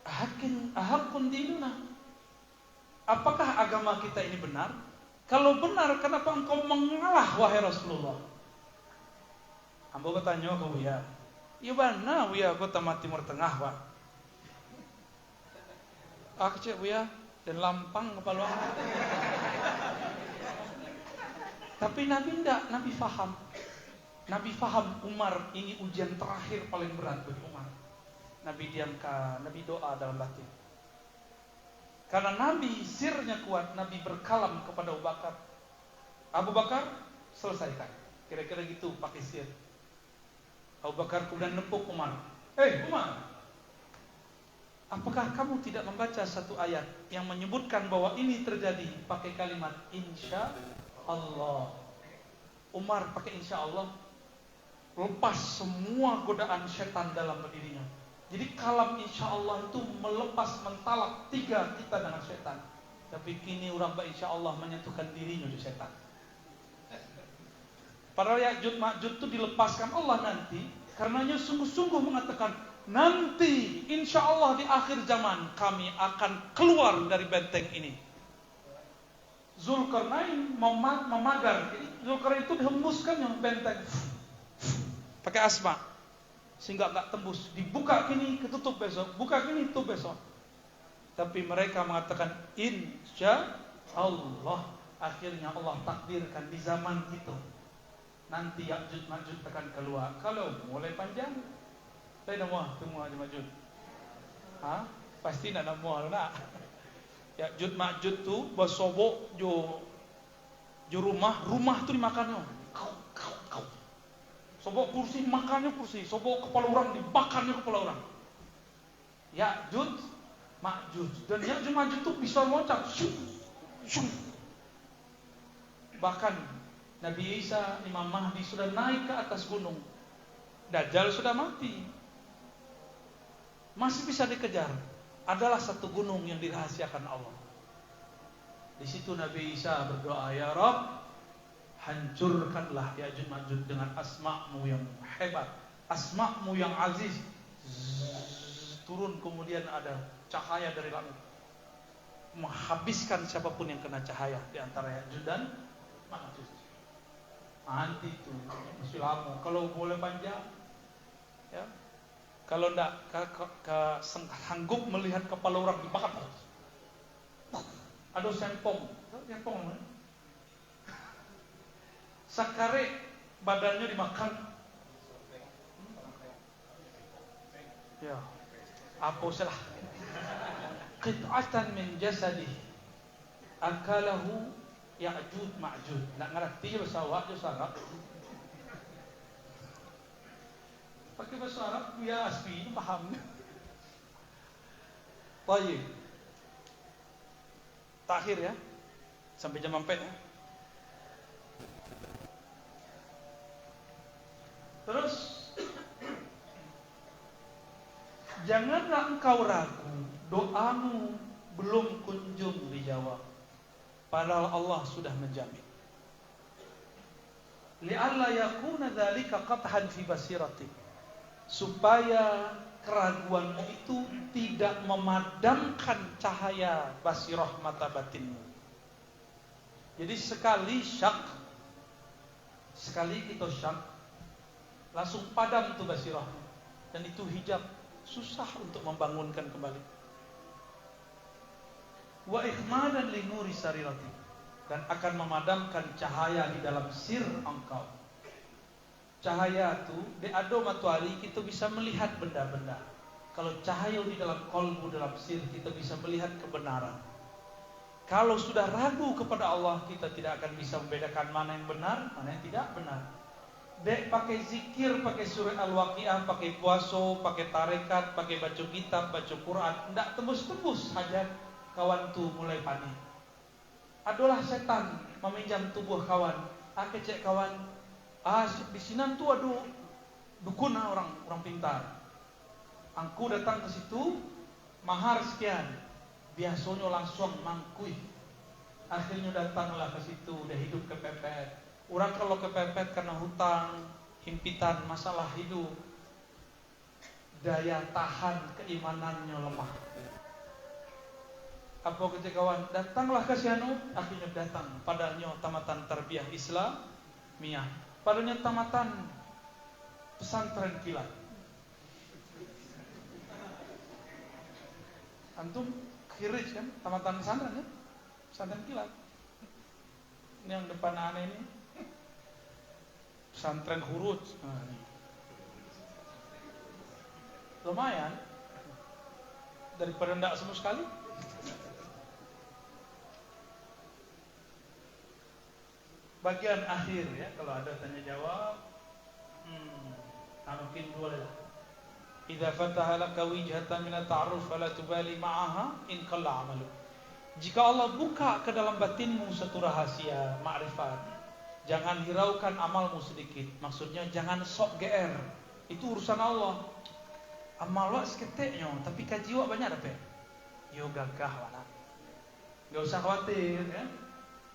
Ahakun dinuna. Apakah agama kita ini benar? Kalau benar, kenapa engkau mengalah wahai Rasulullah? Ambo bertanya ke Buya, iya mana Buya kota Timur Tengah Pak? Kecil Buya dan lampang kepala. Tapi Nabi enggak, Nabi faham. Nabi faham Umar ini ujian terakhir paling berat bagi Umar. Nabi diamkan, Nabi doa dalam batin. Karena Nabi sirnya kuat, Nabi berkalam kepada Abu Bakar. Abu Bakar selesaikan. Kira-kira gitu pakai sir. Abu Bakar kemudian nepuk Umar. Umar, apakah kamu tidak membaca satu ayat yang menyebutkan bahwa ini terjadi pakai kalimat insya Allah? Umar pakai insya Allah, lepas semua godaan setan dalam dirinya. Jadi kalam insya Allah itu melepas mentalak 3 kita dengan setan. Tapi kini orang insya Allah menyatukan dirinya dengan setan. Padahal Ya'juj Ma'juj itu dilepaskan Allah nanti, karenanya sungguh-sungguh mengatakan nanti insya Allah di akhir zaman kami akan keluar dari benteng ini. Zulkarnain memagar, Zulkarnain itu dihembuskan yang benteng pakai asma sehingga nggak tembus. Dibuka kini ketutup besok, buka kini tutup besok. Tapi mereka mengatakan insya Allah. Akhirnya Allah takdirkan di zaman itu nanti Ya'juj Ma'juj akan keluar. Kalau mulai panjang, lain nama semua Ma'juj. Pasti nak nama nak. Ya'juj Ma'juj tu bersobok jo rumah tu dimakannya. Kau. Sobok kursi makannya kursi, sobok kepala orang dimakannya kepala orang. Ya'juj Ma'juj. Dan Ya'juj Ma'juj tu bisa loncat. Bahkan Nabi Isa, Imam Mahdi sudah naik ke atas gunung. Dajjal sudah mati. Masih bisa dikejar. Adalah satu gunung yang dirahasiakan Allah. Di situ Nabi Isa berdoa, ya Rabb, hancurkanlah Ya'juj Ma'juj dengan asma-Mu yang hebat, asma-Mu yang aziz. Turun kemudian ada cahaya dari langit, menghabiskan siapapun yang kena cahaya di antara Ya'juj dan Ma'juj. Nanti itu masih lama. Kalau boleh panjang, ya. Kalau tidak sanggup melihat kepala orang dibakar. Ada sempong mana? Sakare badannya dimakan. Ya, apa salah? Qit'atan min jasadih akalahu Ya'juj Ma'juj. Nak ngerti bahasa Arab? Pakai bahasa Arab ya asli paham. Baik. Takhir ya. Sampai jam 4 ya. Terus janganlah engkau ragu, doamu belum kunjung dijawab. Padahal Allah sudah menjamin. Li'alla yakuna dzalika qathan fi basiratik. Supaya keraguanmu itu tidak memadamkan cahaya basirah mata batinmu. Jadi sekali kita syak, langsung padam tuh basirahmu. Dan itu hijab, susah untuk membangunkan kembali. Wa ikhmadan li nuri sarirati, dan akan memadamkan cahaya di dalam sir engkau. Cahaya tu di ado matuari kita bisa melihat benda-benda. Kalau cahaya di dalam kolbu, dalam sir, kita bisa melihat kebenaran. Kalau sudah ragu kepada Allah, kita tidak akan bisa membedakan mana yang benar, mana yang tidak benar. Dek pakai zikir, pakai surat Al-Waqiah, pakai puasa, pakai tarekat, pakai baca kitab, baca Quran, tidak tembus-tembus hajat, kawan tu mulai panik. Adalah setan meminjam tubuh kawan. Cek kawan, di sini tu ada dukun orang pintar. Angku datang ke situ, mahar sekian, biasanya langsung mangkui. Akhirnya datanglah ke situ, udah hidup kepepet. Orang kalau kepepet karena hutang, himpitan, masalah hidup, daya tahan keimanannya lemah. Apa kerja kawan? Datanglah ke sianu, akhirnya datang. Padahal tamatan tarbiyah Islamiyah, padahal tamatan pesantren kilat. Antum khirij kan, tamatan pesantren ya, pesantren kilat. Ini yang depan aneh ini, pesantren huruj. Lumayan daripada ndak sama sekali. Bagian akhir ya, kalau ada tanya jawab, mungkin boleh lah. Idza fataha laka wijhatan min at-ta'arruf fala tubali ma'aha in qalla 'amalu. Jika Allah buka ke dalam batinmu satu rahasia ma'rifat, jangan hiraukan amalmu sedikit. Maksudnya jangan sok GR. Itu urusan Allah. Amal wa seketeknya, tapi kaji wa banyak dapat. Yo gagah wala. Enggak usah khawatir ya.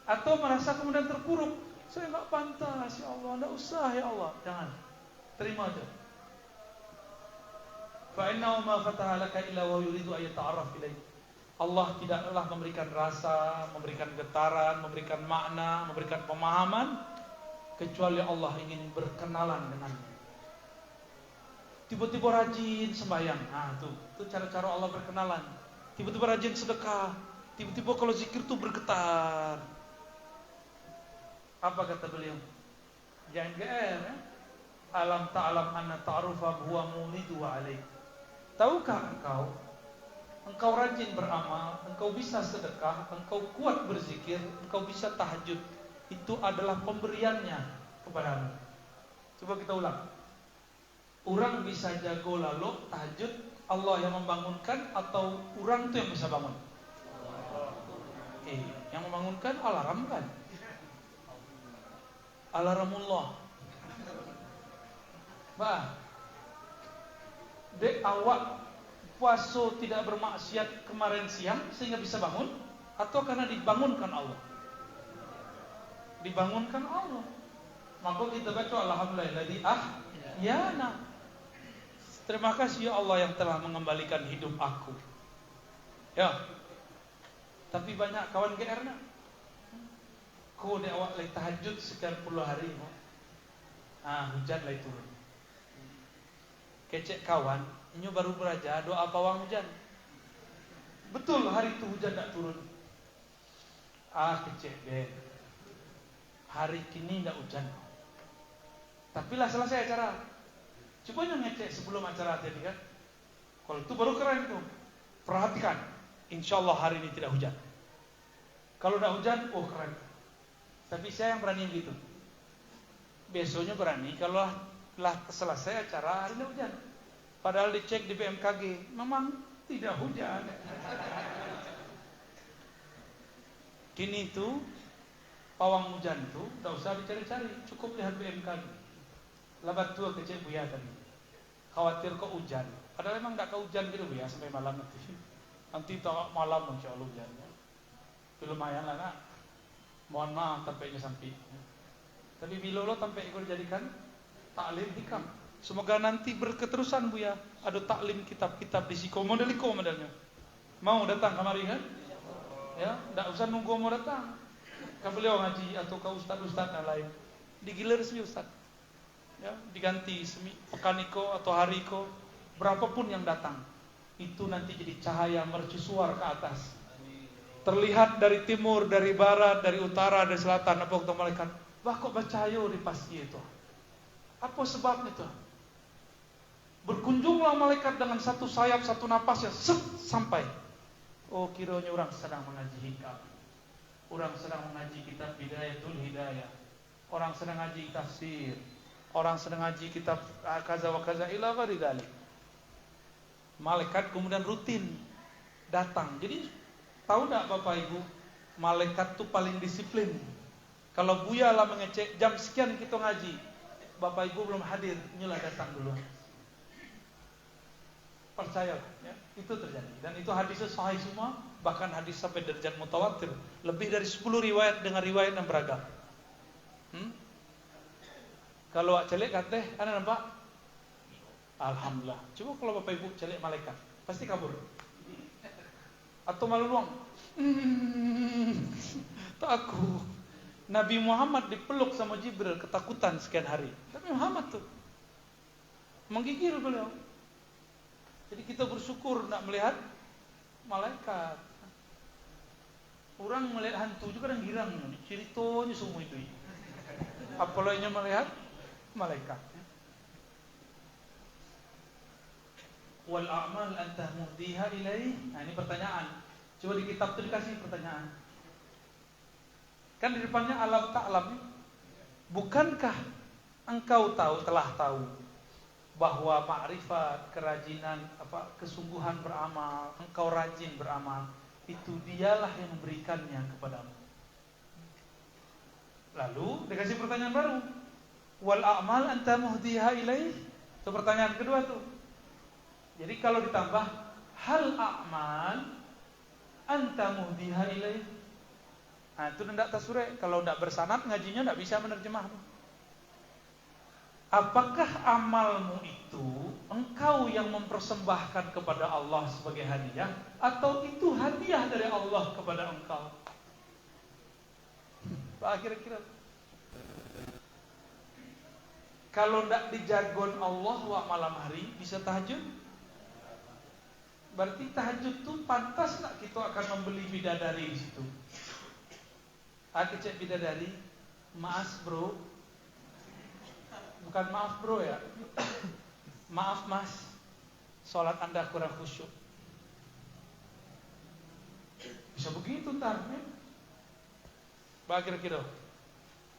Atau merasa kemudian terpuruk, saya enggak pantas ya Allah, enggak usah ya Allah. Jangan. Terima aja. Fa innahu ma fataha laka illa wa yuridu ay yata'arraf ilaik. Allah tidaklah memberikan rasa, memberikan getaran, memberikan makna, memberikan pemahaman kecuali Allah ingin berkenalan dengannya. Tiba-tiba rajin sembahyang. Itu cara-cara Allah berkenalan. Tiba-tiba rajin sedekah. Tiba-tiba kalau zikir tuh bergetar. Apa kata beliau? Jangan GR ya. Alam ta'lam anna ta'rufa huwa mulidu wa alaik. Tahukah engkau rajin beramal, engkau bisa sedekah, engkau kuat berzikir, engkau bisa tahajud. Itu adalah pemberiannya kepadamu. Coba kita ulang. Orang bisa jago lalu tahajud, Allah yang membangunkan atau orang itu yang bisa bangun? Yang membangunkan alarm kan? Alarmullah. Dek awak puasa tidak bermaksiat kemarin siang sehingga bisa bangun, atau karena dibangunkan Allah? Dibangunkan Allah. Maka kita baca alhamdulillahilladzi ahyana. Terima kasih ya Allah yang telah mengembalikan hidup aku. Ya. Tapi banyak kawan GR nak. Kau dek awak lagi tahajud sekian puluh hari. Hujan lagi turun. Kecek kawan, ini baru beraja doa pawang hujan. Betul hari itu hujan tak turun. Kecek deh. Hari kini tak hujan. Tapi lah selesai acara. Coba yang ngecek sebelum acara tadi kan. Kalau itu baru keren tuh. Perhatikan, insya Allah hari ini tidak hujan. Kalau tidak hujan, keren. Tapi saya yang berani gitu. Besoknya berani kalau lah selesai acara hari ini hujan. Padahal dicek di BMKG, memang tidak hujan. Kini itu pawang hujan itu tidak usah dicari-cari, cukup lihat BMKG. Labat tua kecil buya tadi. Khawatir kok hujan. Padahal memang tidak kau hujan gitu ya sampai malam nanti. Nanti tak malam insya Allah hujannya. Itu lumayan lah nak. Mohon maaf tampaknya sampai. Tapi bila lo sampai ikut jadikan taklim hikam. Semoga nanti berketerusan Buya. Ada taklim kitab-kitab di Siko modelnya. Mau datang kemari kan? Ya, tidak usah nunggu mau datang. Ke beliau ngaji atau ke ustaz-ustaz yang lain. Digilir sih ustaz. Ya, diganti pekaniko atau hariko, berapapun yang datang. Itu nanti jadi cahaya mercusuar ke atas. Terlihat dari timur, dari barat, dari utara, dari selatan. Apa waktu malaikat? Kok bercahaya di pasti itu? Apa sebabnya itu? Berkunjunglah malaikat dengan satu sayap, satu napasnya, sampai. Kiranya orang sedang mengaji hikam. Orang sedang mengaji kitab Bidayatul Hidayah. Orang sedang ngaji tafsir. Orang sedang ngaji kitab kaza wa kaza ila ghairi dzalik. Malaikat kemudian rutin datang. Jadi tahu tak Bapak Ibu, malaikat itu paling disiplin. Kalau Buya lah mengecek jam sekian kita ngaji, Bapak Ibu belum hadir, inilah datang dulu. Percayalah, ya, itu terjadi. Dan itu hadisnya sahih semua, bahkan hadis sampai derajat mutawatir. Lebih dari 10 riwayat dengan riwayat yang beragam. Kalau celek kata, anda nampak? Alhamdulillah. Coba kalau Bapak Ibu celek malaikat, pasti kabur. Atau malu luang. Takut. Nabi Muhammad dipeluk sama Jibril, ketakutan sekian hari. Tapi Muhammad tuh menggigil beliau. Jadi kita bersyukur nak melihat malaikat. Orang melihat hantu juga kadang girang. Ceritanya semua itu. Apalagi melihat malaikat. Wal a'mal anta muhdiha ilaih. Nah ini pertanyaan. Coba di kitab itu dikasih pertanyaan. Kan di depannya alam ta'lam. Bukankah engkau telah tahu bahwa makrifat, kerajinan, kesungguhan beramal, engkau rajin beramal, itu dialah yang memberikannya kepadamu. Lalu dikasih pertanyaan baru. Wal a'mal anta muhdiha ilaih. Itu pertanyaan kedua tuh. Jadi kalau ditambah hal a'mal anta muhdiha ilaih. Nah itu tidak tasure. Kalau tidak bersanad ngajinya tidak bisa menerjemah. Apakah amalmu itu engkau yang mempersembahkan kepada Allah sebagai hadiah, atau itu hadiah dari Allah kepada engkau? Kira-kira kalau tidak dijagon Allah wa malam hari bisa tahajud? Berarti tahajud itu pantas tak kita akan membeli bidadari di situ? Aku cek bidadari, maas bro, Bukan maaf bro ya. Maaf mas, sholat Anda kurang khusyuk. Bisa begitu ntar ya. Bah kira-kira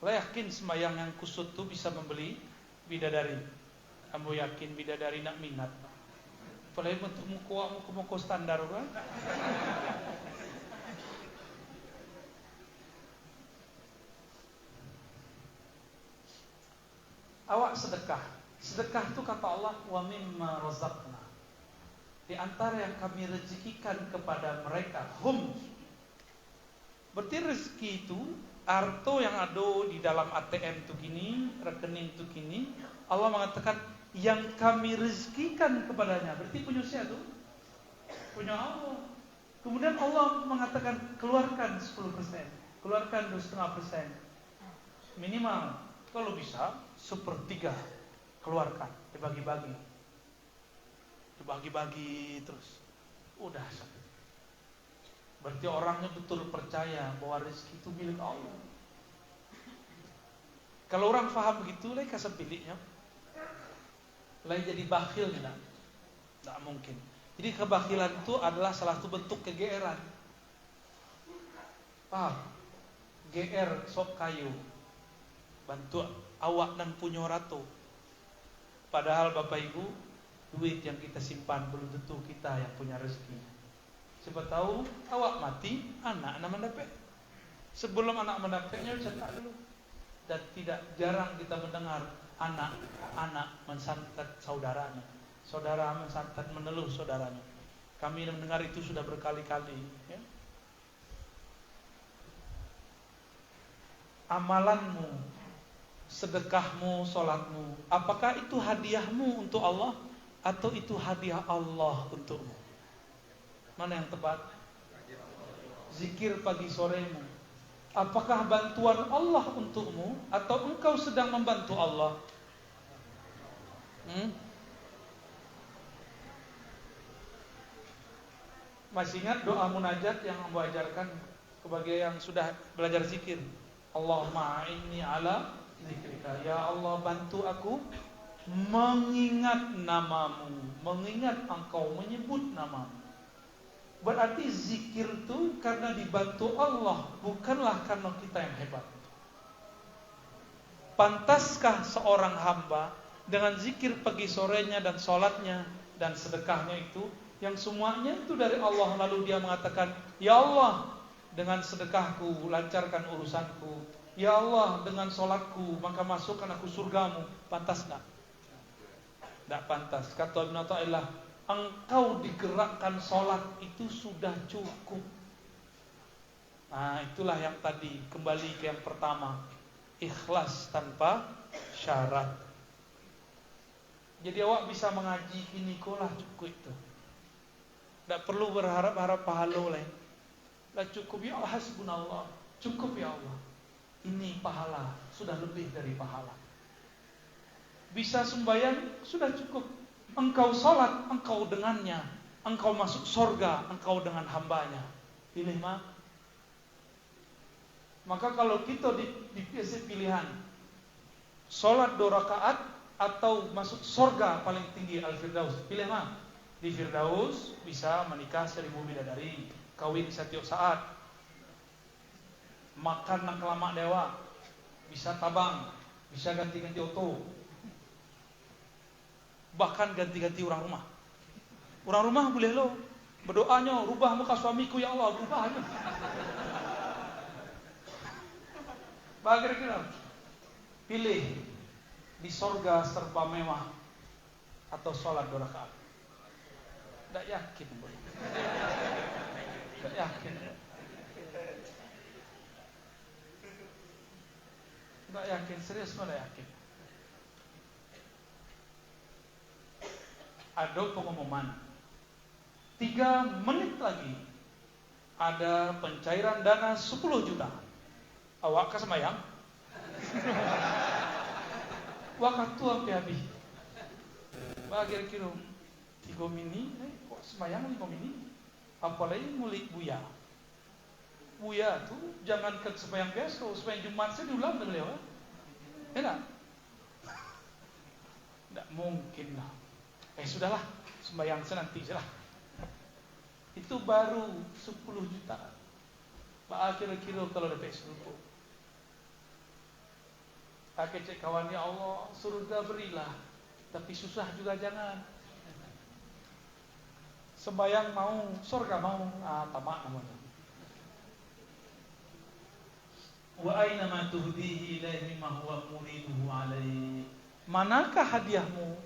lo yakin sembahyang yang kusut tuh bisa membeli bidadari? Kamu yakin bidadari nak minat? Apalagi bentuk muka standar kan? Awak sedekah. Sedekah itu kata Allah, wa mimma razaqna. Di antara yang kami rezekikan kepada mereka, hum. Berarti rezeki itu harta yang ada di dalam ATM itu gini, rekening itu gini. Allah mengatakan yang kami rezekikan kepadanya. Berarti punya siapa tuh? Punya Allah. Kemudian Allah mengatakan keluarkan 10%, keluarkan 2,5%. Minimal kalau bisa 1/3 keluarkan, dibagi-bagi. Dibagi-bagi terus. Udah sampai. Berarti orangnya betul percaya bahwa rezeki itu milik Allah. Kalau orang faham begitu, lai kasih pilihnya, lai jadi bakhil tidak mungkin. Jadi kebakhilan itu adalah salah satu bentuk kegeeran. Paham? GR sok kayu, bantu awak dan punya ratu. Padahal Bapak Ibu, duit yang kita simpan belum tentu kita yang punya rezeki. Siapa tahu awak mati, anak mendapat. Sebelum anak mendapatnya cetak dulu. Dan tidak jarang kita mendengar anak mensantet saudaranya, saudara mensantet meneluh saudaranya. Kami mendengar itu sudah berkali-kali. Ya. Amalanmu, sedekahmu, sholatmu, apakah itu hadiahmu untuk Allah atau itu hadiah Allah untukmu? Mana yang tepat? Zikir pagi soremu, apakah bantuan Allah untukmu atau engkau sedang membantu Allah? Masih ingat doa munajat yang Amba ajarkan sebagai yang sudah belajar zikir? Allahumma a'inni ala zikrika. Ya Allah, bantu aku mengingat namamu, mengingat engkau, menyebut namamu. Berarti zikir itu karena dibantu Allah, bukanlah karena kita yang hebat. Pantaskah seorang hamba dengan zikir pagi sorenya dan sholatnya dan sedekahnya itu, yang semuanya itu dari Allah, lalu dia mengatakan, ya Allah, dengan sedekahku lancarkan urusanku, ya Allah, dengan sholatku maka masukkan aku surgamu. Pantas gak? Tidak pantas. Kata Ibn Athaillah, engkau digerakkan sholat itu sudah cukup. Nah, itulah yang tadi, kembali ke yang pertama, ikhlas tanpa syarat. Jadi awak bisa mengaji kini kolah cukup itu. Tidak perlu berharap-harap pahala lain. Lah cukup ya Allah, hasbunallah. Cukup ya Allah. Ini pahala, sudah lebih dari pahala. Bisa sembahyang, sudah cukup. Engkau sholat, engkau dengannya. Engkau masuk surga, engkau dengan hambanya. Pilih mah. Maka kalau kita dikasih pilihan, sholat 2 rakaat atau masuk surga paling tinggi Al-Firdaus, pilih mah. Di Firdaus bisa menikah 1000 bidadari, kawin setiap saat, makan nak lama dewa, bisa tabang, bisa ganti-ganti oto, bahkan ganti-ganti orang rumah. Orang rumah boleh lo berdoanya, rubah muka suamiku ya Allah, rubah aja. Bagaimana? Pilih di sorga serba mewah atau sholat 2 rakaat. Tidak yakin, boy. Tidak yakin. Tidak yakin, serius tidak yakin. Ada pengumuman 3 menit lagi ada pencairan dana 10 juta. Awak kesemayang? Waktu hampir habis. Kira-kira 3 mini, kok semayang 5 mini? Apalagi mulik buya. Buya tuh jangan ke semayang besok, semayang Jumat saya diulang beliau. Enak. Mungkin lah. Sudahlah, sembahyang senanti saja lah. Itu baru 10 juta. Kira-kira kalau dapat surga. Cek kawan, ya Allah, surga berilah, tapi susah juga jangan. Sembahyang mau, surga mau, tamak namanya. Wa aina ma tuhdihi ilaihi ma huwa muriduhu alaihi. Manakah hadiahmu?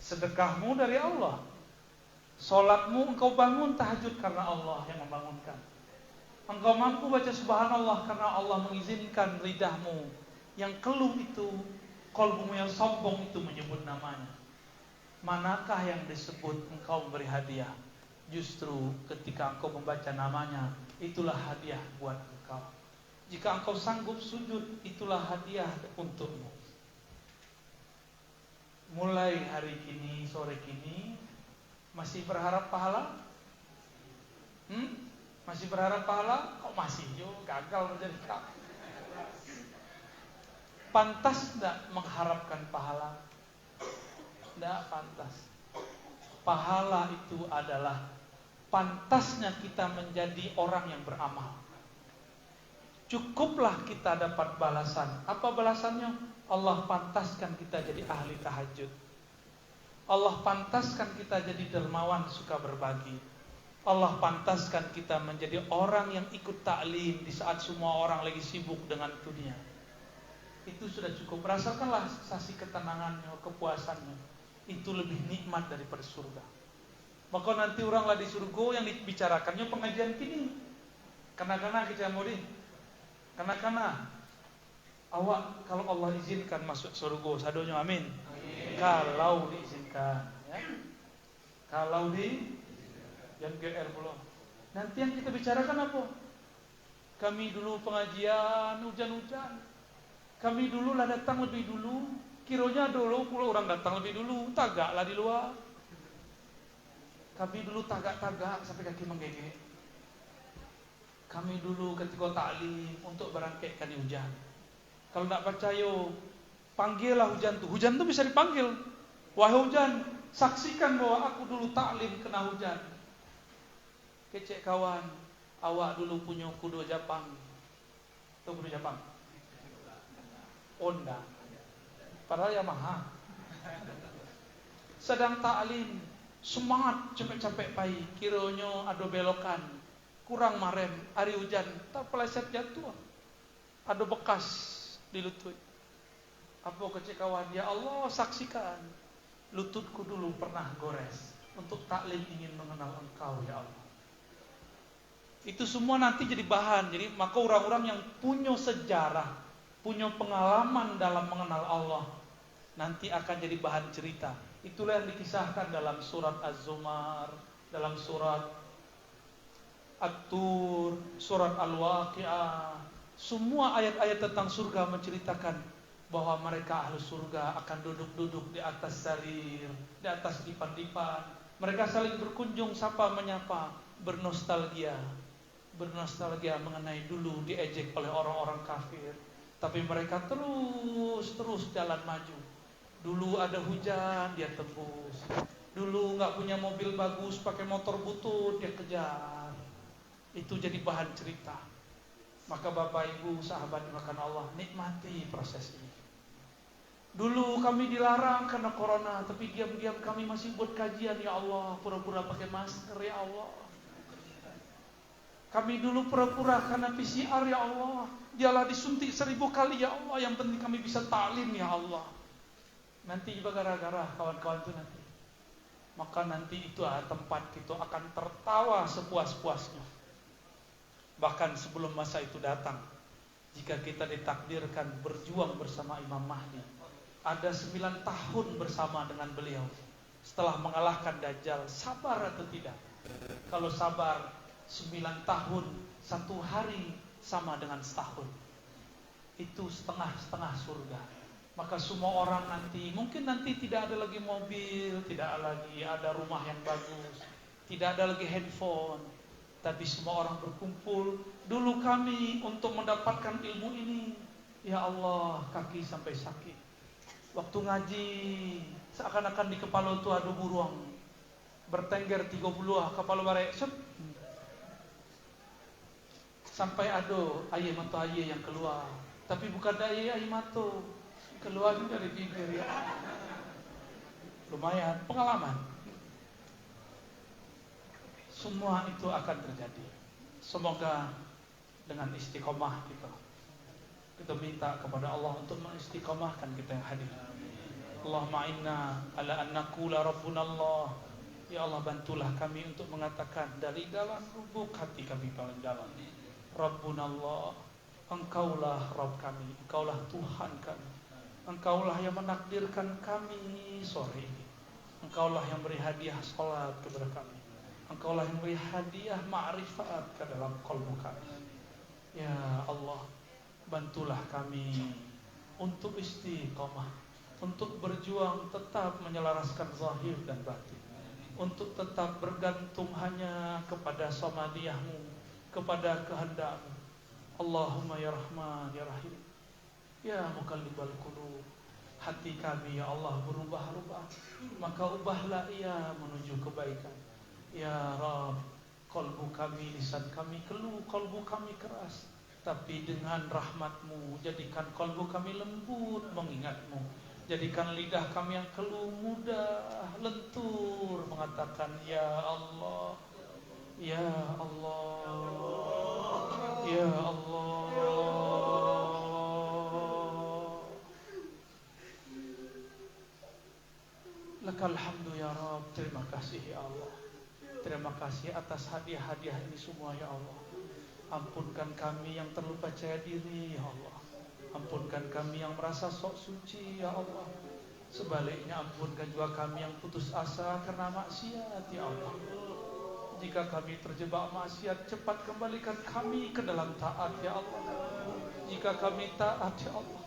Sedekahmu dari Allah. Salatmu engkau bangun tahajud karena Allah yang membangunkan. Engkau mampu baca subhanallah karena Allah mengizinkan lidahmu yang keluh itu, qalbumu yang sombong itu menyebut namanya. Manakah yang disebut engkau memberi hadiah? Justru ketika engkau membaca namanya, itulah hadiah buat engkau. Jika engkau sanggup sujud, itulah hadiah untukmu. Mulai hari ini, sore kini, masih berharap pahala? Masih berharap pahala? Kok masih? Gagal menjadi kau. Pantas tidak mengharapkan pahala? Tidak pantas. Pahala itu adalah pantasnya kita menjadi orang yang beramal. Cukuplah kita dapat balasan. Apa balasannya? Allah pantaskan kita jadi ahli tahajud. Allah pantaskan kita jadi dermawan, suka berbagi. Allah pantaskan kita menjadi orang yang ikut taklim di saat semua orang lagi sibuk dengan dunia. Itu sudah cukup. Rasakanlah sensasi ketenangannya, kepuasannya. Itu lebih nikmat daripada surga. Maka nanti oranglah di surga yang dibicarakannya pengajian kini. Karena kita mau di. Karena awak kalau Allah izinkan masuk surga, sadonya amin. Kalau diizinkan, ya. Kalau jangan GR belum. Nanti yang kita bicarakan apa? Kami dulu pengajian hujan-hujan. Kami dulu lah datang lebih dulu. Kiranya dulu pula orang datang lebih dulu. Tagaklah di luar. Kami dulu tagak-tagak sampai kaki menggigit. Kami dulu ketika taklim untuk berangkatkan hujan. Kalau tak percaya, panggillah hujan tu. Hujan tu bisa dipanggil. Wahai hujan, saksikan bahwa aku dulu taklim kena hujan. Kecek kawan, awak dulu punya kuda Jepang. Tahu kuda Jepang? Honda. Padahal Yamaha. Sedang taklim, semangat capek-capek pai. Kiranya ada belokan, kurang marem, hari hujan, tak peleset jatuh. Ada bekas di lutut. Apa kecek kawan? Ya Allah, saksikan lututku dulu pernah gores untuk taklim ingin mengenal Engkau ya Allah. Itu semua nanti jadi bahan. Jadi maka orang-orang yang punya sejarah, punya pengalaman dalam mengenal Allah, nanti akan jadi bahan cerita. Itulah yang dikisahkan dalam surat Az-Zumar, dalam surat At-Tur, surat Al-Waqi'ah. Semua ayat-ayat tentang surga menceritakan bahwa mereka ahli surga akan duduk-duduk di atas sarir, di atas dipan-dipan. Mereka saling berkunjung, sapa menyapa, bernostalgia mengenai dulu diejek oleh orang-orang kafir. Tapi mereka terus jalan maju. Dulu ada hujan, dia tembus. Dulu nggak punya mobil bagus, pakai motor butut, dia kejar. Itu jadi bahan cerita. Maka Bapak Ibu sahabat dimakan Allah, nikmati proses ini. Dulu kami dilarang karena corona, tapi diam-diam kami masih buat kajian ya Allah, pura-pura pakai masker ya Allah. Kami dulu pura-pura karena PCR ya Allah. Dialah disuntik 1000 kali ya Allah, yang penting kami bisa taklim ya Allah. Nanti juga gara-gara kawan-kawan itu nanti. Maka nanti itu tempat kita akan tertawa sepuas-puasnya. Bahkan sebelum masa itu datang, jika kita ditakdirkan berjuang bersama Imam Mahdi, ada 9 tahun bersama dengan beliau. Setelah mengalahkan Dajjal, sabar atau tidak? Kalau sabar 9 tahun, 1 hari sama dengan setahun. Itu setengah-setengah surga. Maka semua orang nanti, mungkin nanti tidak ada lagi mobil, tidak lagi ada rumah yang bagus, tidak ada lagi handphone, tapi semua orang berkumpul. Dulu kami untuk mendapatkan ilmu ini, ya Allah, kaki sampai sakit. Waktu ngaji seakan-akan di kepala itu ada burung bertengger 30 kepala barek sep. Sampai ada air mata air yang keluar, tapi bukan air mata, keluar juga dari bibir ya. Lumayan pengalaman. Semua itu akan terjadi. Semoga dengan istiqomah kita minta kepada Allah untuk mengistiqomahkan kita yang hadir. Allahumma inna ala an naqula rabbuna Allah. Ya Allah, bantulah kami untuk mengatakan dari dalam lubuk hati kami paling dalam, Rabbuna Allah, Engkaulah Rabb kami, Engkaulah Tuhan kami, Engkaulah yang menakdirkan kami sore ini, Engkaulah yang beri hadiah salat kepada kami, Engkaulah yang beri hadiah ma'rifat ke dalam qalbu kami. Ya Allah, bantulah kami untuk istiqamah, untuk berjuang tetap menyelaraskan zahir dan batin, untuk tetap bergantung hanya kepada samadiyahmu, kepada kehendak-Mu. Allahumma ya Rahman ya Rahim, ya Muqallibal Qulub, hati kami ya Allah berubah-ubah, maka ubahlah ia menuju kebaikan. Ya Rabb, qalbu kami, lisan kami keluh, qalbu kami keras, tapi dengan rahmat-Mu jadikan qalbu kami lembut mengingat-Mu. Jadikan lidah kami yang keluh mudah lentur mengatakan ya Allah, ya Allah, ya Allah. Lakal hamdu ya Rabb. Terima kasih ya Allah. Terima kasih atas hadiah-hadiah ini semua ya Allah. Ampunkan kami yang terlupa percaya diri ya Allah. Ampunkan kami yang merasa sok suci ya Allah. Sebaliknya ampunkan juga kami yang putus asa karena maksiat ya Allah. Jika kami terjebak maksiat, cepat kembalikan kami ke dalam taat ya Allah. Jika kami taat ya Allah,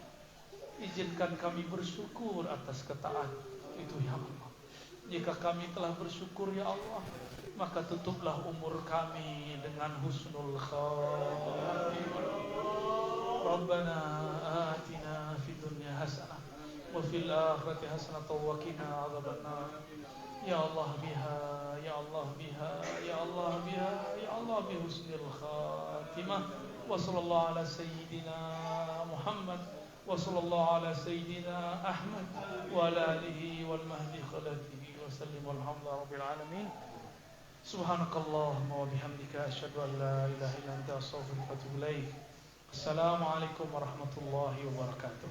izinkan kami bersyukur atas ketaatan itu ya Allah. Jika kami telah bersyukur ya Allah, maka tutuplah umur kami dengan husnul khatimah. Rabbana atina fid dunya hasanah wa fil akhirati hasanah wa qina adzabannar. Ya Allah biha, ya Allah biha, ya Allah biha, ya Allah bi husnil khatimah. Wa sallallahu ala sayyidina Muhammad wa sallallahu ala sayyidina Ahmad wa ala alihi wal mahdi khalatihi wa sallim walhamdulillahi rabbil alamin. Subhanakallahumma wa bihamdika asyhadu an la ilaha illa anta astaghfiruka wa atubu ilaik. Assalamualaikum warahmatullahi wabarakatuh.